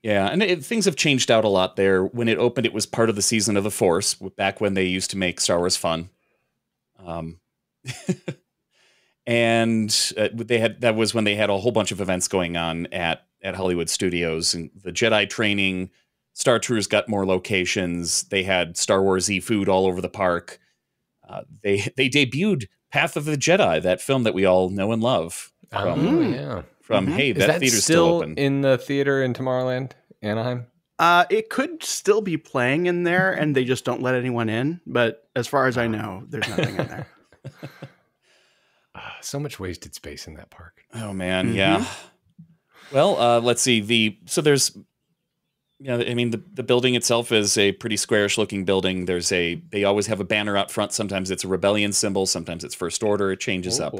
Yeah. And things have changed out a lot there. When it opened, it was part of the Season of the Force, back when they used to make Star Wars fun. And that was when they had a whole bunch of events going on at Hollywood Studios, and the Jedi training, Star Tours got more locations. They had Star Wars-y food all over the park. They debuted Path of the Jedi, that film that we all know and love. Hey, Is that theater's still open. in the theater in Tomorrowland, Anaheim? It could still be playing in there, and they just don't let anyone in. But as far as I know, there's nothing in there. So much wasted space in that park. Oh man, yeah. Well, let's see. There's, I mean, the building itself is a pretty squarish looking building. They always have a banner out front. Sometimes it's a rebellion symbol. Sometimes it's First Order. It changes up.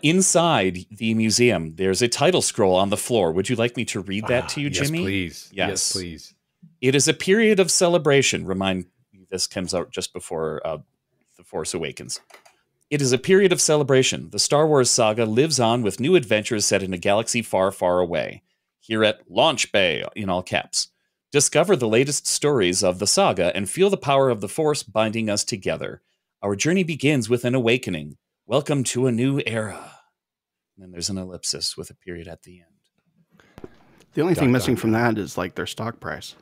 Inside the museum, there's a title scroll on the floor. Would you like me to read that to you, Jimmy? Yes, please. Yes, please. It is a period of celebration. Remind you, this comes out just before The Force Awakens. It is a period of celebration. The Star Wars saga lives on with new adventures set in a galaxy far, far away. Here at Launch Bay, in all caps. Discover the latest stories of the saga and feel the power of the Force binding us together. Our journey begins with an awakening. Welcome to a new era. And then there's an ellipsis with a period at the end. The only thing missing from that is like their stock price.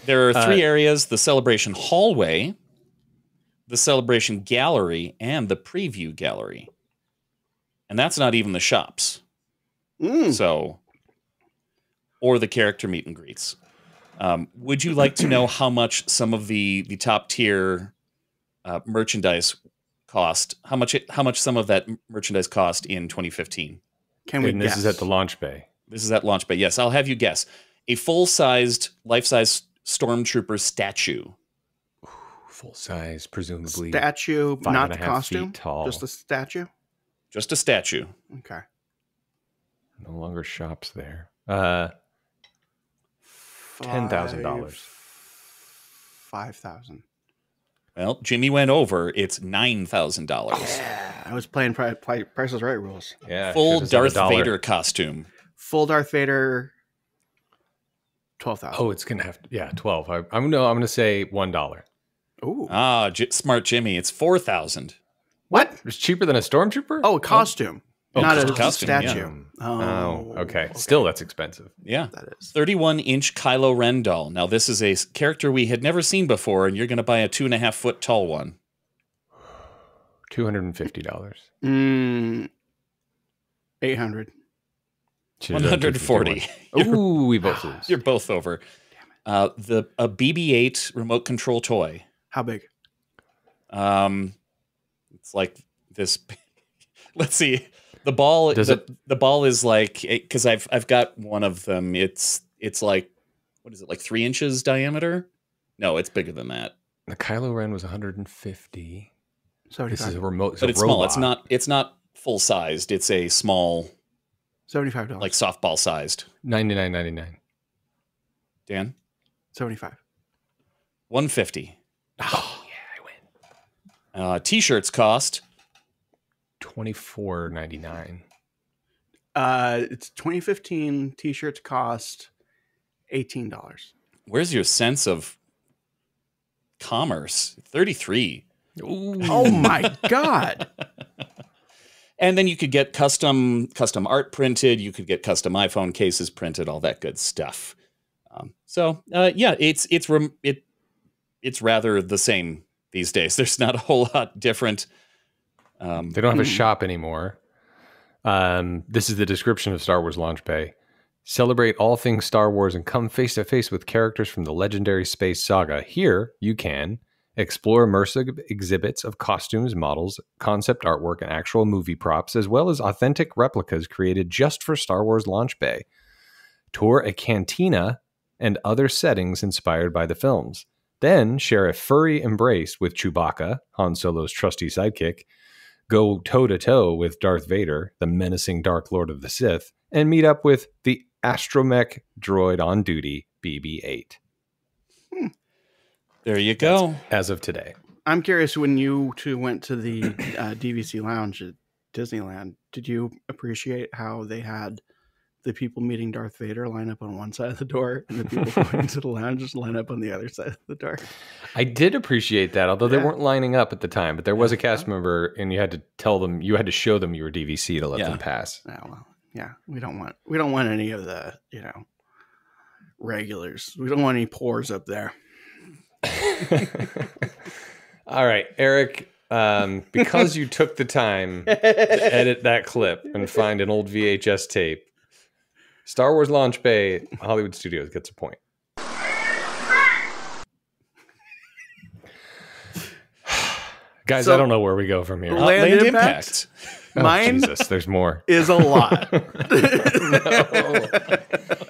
There are three areas: the celebration hallway, the celebration gallery, and the preview gallery. And that's not even the shops. So, or the character meet and greets. Would you like to know how much some of the top tier merchandise cost? How much some of that merchandise cost in 2015? Can we And guess? this is at the launch bay. This is at launch bay. Yes, I'll have you guess. A full-sized, life-size stormtrooper statue. Full size, presumably. Statue, 5.5 not the feet costume? tall. Just the statue? Just a statue. Okay. No longer shops there. $10,000. 5,000. Well, Jimmy went over. It's $9,000. Yeah, I was playing Price is Right rules. Yeah. Full should've said Darth $1. Vader costume. Full Darth Vader, 12,000. Oh, it's gonna have 12. I'm gonna say $1. Ooh. Smart Jimmy. It's 4,000. What? It's cheaper than a stormtrooper? Oh, a costume. Oh, not a costume, statue. yeah. Oh, okay. Still, that's expensive. Yeah. That is. 31-inch Kylo Ren doll. Now, this is a character we had never seen before, and you're going to buy a 2.5-foot tall one. $250. 800. 140. Ooh, we both lose. You're both over. A BB-8 remote control toy. How big? It's like this. Let's see. The ball. The ball is like, because I've got one of them. It's like, what is it, like 3 inches diameter? No, it's bigger than that. The Kylo Ren was 150. 75. This is a remote. But it's small. It's not full sized. It's a small, $75. like softball sized. $99.99. Dan? 75. 150. Oh yeah, I win. T-shirts cost $24.99. It's 2015. T-shirts cost $18. Where's your sense of commerce? 33. Ooh. Oh my God. And then you could get custom art printed. You could get custom iPhone cases printed, all that good stuff. It's rather the same these days. There's not a whole lot different. They don't have a shop anymore. This is the description of Star Wars Launch Bay. Celebrate all things Star Wars and come face to face with characters from the legendary space saga. Here, you can explore immersive exhibits of costumes, models, concept artwork, and actual movie props, as well as authentic replicas created just for Star Wars Launch Bay. Tour a cantina and other settings inspired by the films. Then share a furry embrace with Chewbacca, Han Solo's trusty sidekick. Go toe-to-toe with Darth Vader, the menacing Dark Lord of the Sith, and meet up with the astromech droid on duty, BB-8. There you go. As of today. I'm curious, when you two went to the DVC lounge at Disneyland, did you appreciate how they had the people meeting Darth Vader line up on one side of the door and the people going to the lounge just line up on the other side of the door? I did appreciate that, although they weren't lining up at the time, but there was a cast member and you had to tell them, you had to show them you were DVC to let them pass. Oh, well, yeah, we don't want any of the, regulars. We don't want any pores up there. All right, Eric, because you took the time to edit that clip and find an old VHS tape, Star Wars Launch Bay, Hollywood Studios gets a point. Guys, I don't know where we go from here. Land Impact. Mine Jesus, there's more. Is a lot. No.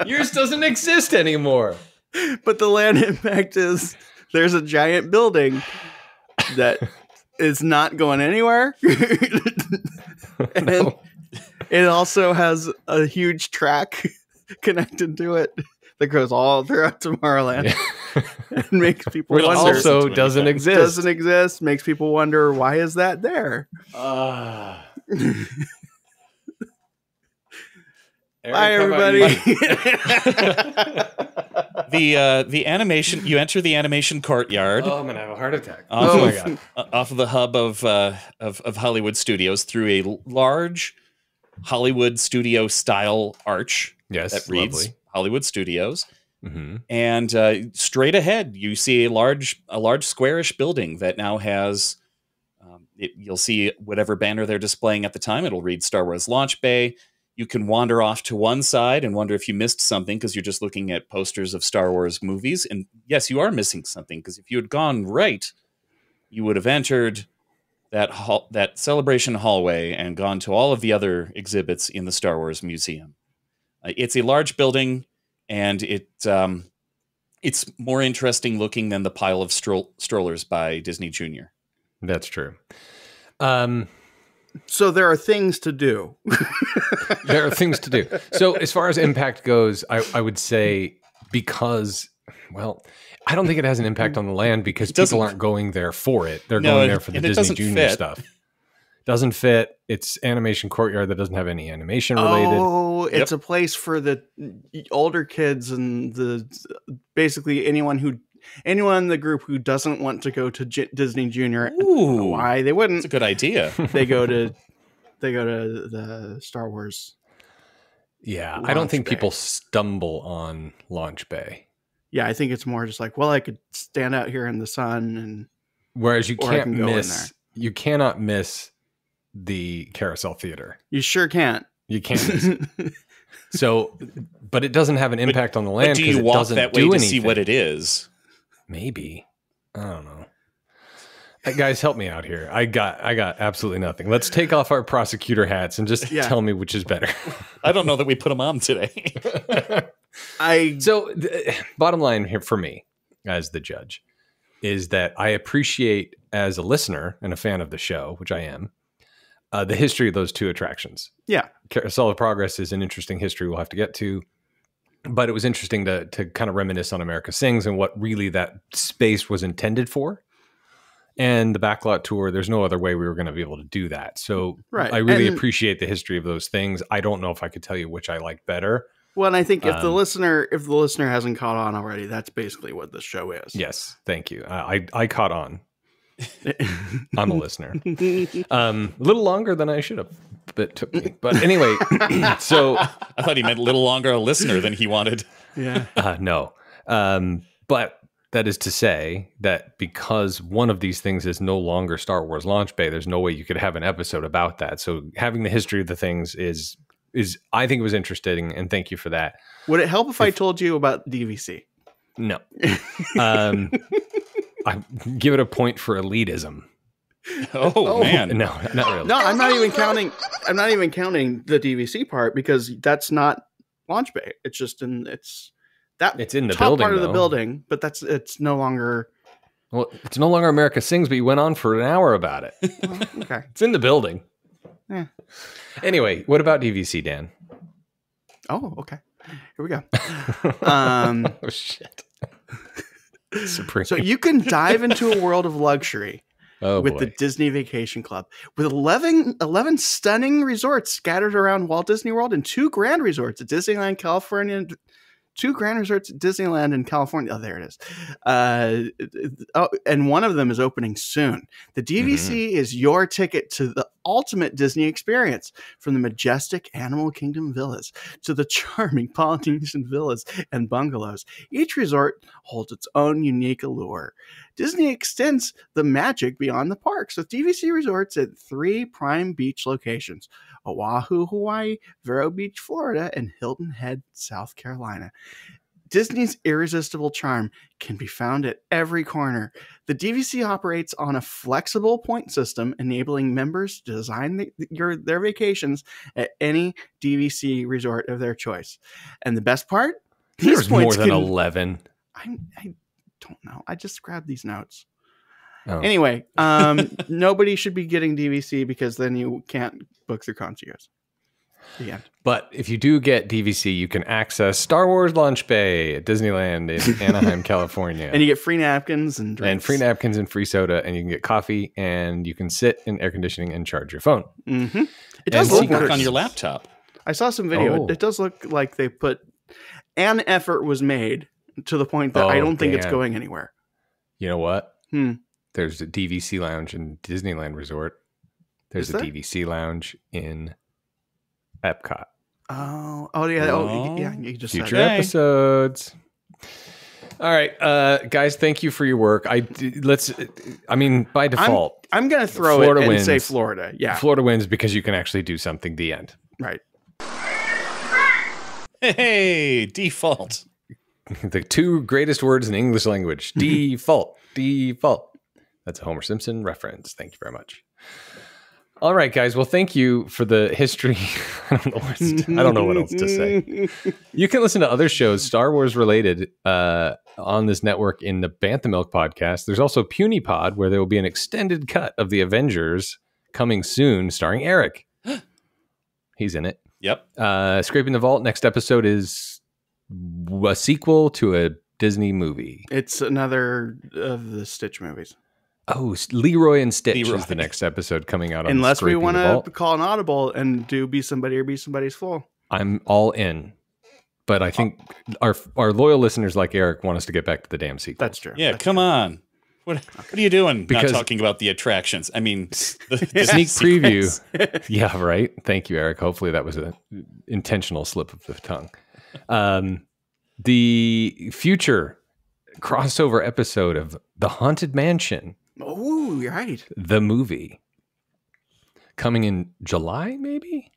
Yours doesn't exist anymore. But the Land Impact is, there's a giant building that is not going anywhere. And it also has a huge track connected to it that goes all throughout Tomorrowland. And makes people Which wonder. also doesn't exist. Doesn't exist. Makes people wonder, why is that there? Bye, everybody. The animation. You enter the animation courtyard. Oh, I'm gonna have a heart attack. My God! Off of the hub of Hollywood Studios through a large Hollywood studio style arch. Yes, that reads lovely. Hollywood Studios. Mm-hmm. And straight ahead, you see a large squarish building that now has. You'll see whatever banner they're displaying at the time. It'll read Star Wars Launch Bay. You can wander off to one side and wonder if you missed something because you're just looking at posters of Star Wars movies. And yes, you are missing something because if you had gone right, you would have entered that celebration hallway and gone to all of the other exhibits in the Star Wars Museum. It's a large building, and it's more interesting looking than the pile of strollers by Disney Junior. That's true. So there are things to do. There are things to do. So as far as impact goes, I would say because, well, I don't think it has an impact on the land because people aren't going there for it. They're going there for the Disney Junior stuff. Doesn't fit. It's animation courtyard that doesn't have any animation related. Oh, it's a place for the older kids and basically anyone in the group who doesn't want to go to Disney Junior. Ooh, why they wouldn't? It's a good idea. They go to the Star Wars. Yeah, I don't think people stumble on Launch Bay. Yeah, I think it's more just like, well, I could stand out here in the sun, and whereas you cannot miss the Carousel Theater. You sure can't. You can't miss it. So, but it doesn't have an impact on the land. But do you walk that way to see what it is? Maybe. I don't know. Guys, help me out here. I got absolutely nothing. Let's take off our prosecutor hats and just tell me which is better. I don't know that we put them on today. So, bottom line here for me, as the judge, is that I appreciate, as a listener and a fan of the show, which I am, the history of those two attractions. Yeah. Carousel of Progress is an interesting history we'll have to get to. But it was interesting to kind of reminisce on America Sings and what really that space was intended for. And the Backlot tour, there's no other way we were going to be able to do that. So I really appreciate the history of those things. I don't know if I could tell you which I like better. Well, and I think if the listener hasn't caught on already, that's basically what this show is. Yes, thank you. I caught on. I'm a listener. A little longer than I should have. It took me. But anyway, so I thought he meant a little longer a listener than he wanted. Yeah. No. But that is to say that because one of these things is no longer Star Wars Launch Bay, there's no way you could have an episode about that. So having the history of the things is I think it was interesting, and thank you for that. Would it help if I told you about DVC? No. I give it a point for elitism. Oh man. No, not really. No, I'm not even counting the DVC part because that's not Launch Bay. It's just it's in the top building, part of the building, but it's no longer. Well, it's no longer America Sings, but you went on for an hour about it. Well, okay. It's in the building. Yeah. Anyway, what about DVC, Dan? Oh, okay. Here we go. Oh shit. Supreme. So you can dive into a world of luxury with boy. the Disney Vacation Club. With 11 stunning resorts scattered around Walt Disney World and 2 grand resorts at Disneyland, California. 2 grand resorts at Disneyland in California. Oh, there it is. And one of them is opening soon. The DVC is your ticket to the ultimate Disney experience, from the majestic Animal Kingdom villas to the charming Polynesian villas and bungalows. Each resort holds its own unique allure. Disney extends the magic beyond the parks with DVC resorts at 3 prime beach locations: Oahu, Hawaii, Vero Beach, Florida, and Hilton Head, South Carolina. Disney's irresistible charm can be found at every corner. The DVC operates on a flexible point system, enabling members to design their vacations at any DVC resort of their choice. And the best part? There's more than 11. I don't know. I just grabbed these notes. Oh. Anyway, nobody should be getting DVC because then you can't book through concierge. The end. But if you do get DVC, you can access Star Wars Launch Bay at Disneyland in Anaheim, California. And you get free napkins and drinks. And free napkins and free soda, and you can get coffee, and you can sit in air conditioning and charge your phone. Mm-hmm. It does look work on your laptop. I saw some video. It does look like they put an effort was made to the point that I don't think it's going anywhere. You know what? There's a DVC lounge in Disneyland Resort. There's a DVC lounge in Epcot. Oh yeah. You just future episodes. All right, guys. Thank you for your work. By default, I'm going to throw Florida it and say Florida. Yeah, Florida wins because you can actually do something. The end. Right. Hey, default. The 2 greatest words in English language. Default. Default. That's a Homer Simpson reference. Thank you very much. All right, guys. Well, thank you for the history. I don't know what else to say. You can listen to other shows, Star Wars related, on this network in the Bantha Milk podcast. There's also Puny Pod, where there will be an extended cut of the Avengers coming soon, starring Erik. He's in it. Yep. Scraping the Vault. Next episode is a sequel to a Disney movie. It's another of the Stitch movies. Oh, Leroy and Stitch is the next episode coming out. Unless we want to call an audible and do Be Somebody or Be Somebody's Fool. I'm all in. But I think our loyal listeners like Erik want us to get back to the damn sequel. That's true. Yeah, come on. What are you doing? Because not talking about the attractions. I mean, the sneak preview. Yeah, right. Thank you, Erik. Hopefully that was an intentional slip of the tongue. The future crossover episode of The Haunted Mansion. Oh, you're right. The movie. Coming in July, maybe?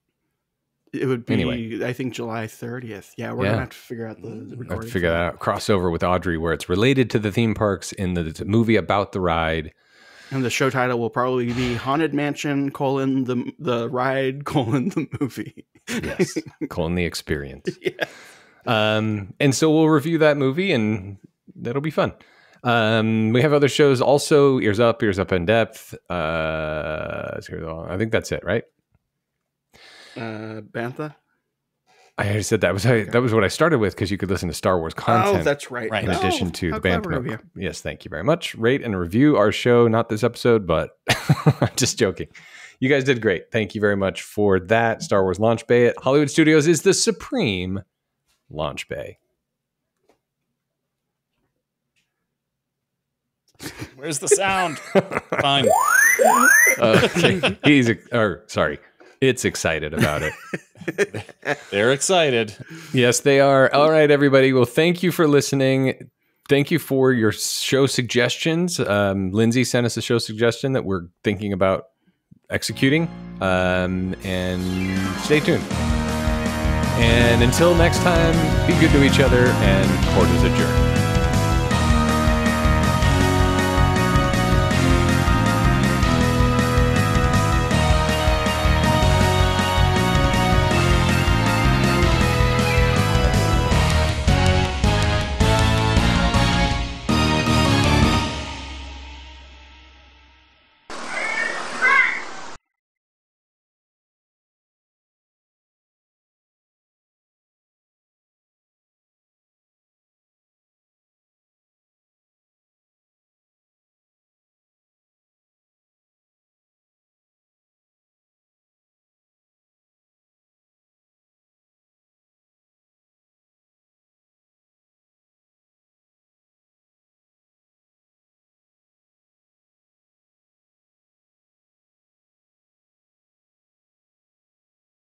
It would be, anyway. I think, July 30th. Yeah, we're going to have to figure out the recording. Have to figure that out. Crossover with Audrey, where it's related to the theme parks in the movie about the ride. And the show title will probably be Haunted Mansion, the ride, the movie. Yes, the experience. Yeah. And so we'll review that movie, and that'll be fun. We have other shows also. Ears Up in Depth. I think that's it, right? Bantha. I already said that was what I started with, because you could listen to Star Wars content. Oh, that's right. In addition to the Bantha. Yes, thank you very much. Rate and review our show. Not this episode, but I'm just joking. You guys did great. Thank you very much for that. Star Wars Launch Bay at Hollywood Studios is the supreme launch bay. Where's the sound? Fine. It's excited about it. They're excited. Yes, they are. All right, everybody. Well, thank you for listening. Thank you for your show suggestions. Lindsay sent us a show suggestion that we're thinking about executing. And stay tuned. And until next time, be good to each other, and court is adjourned.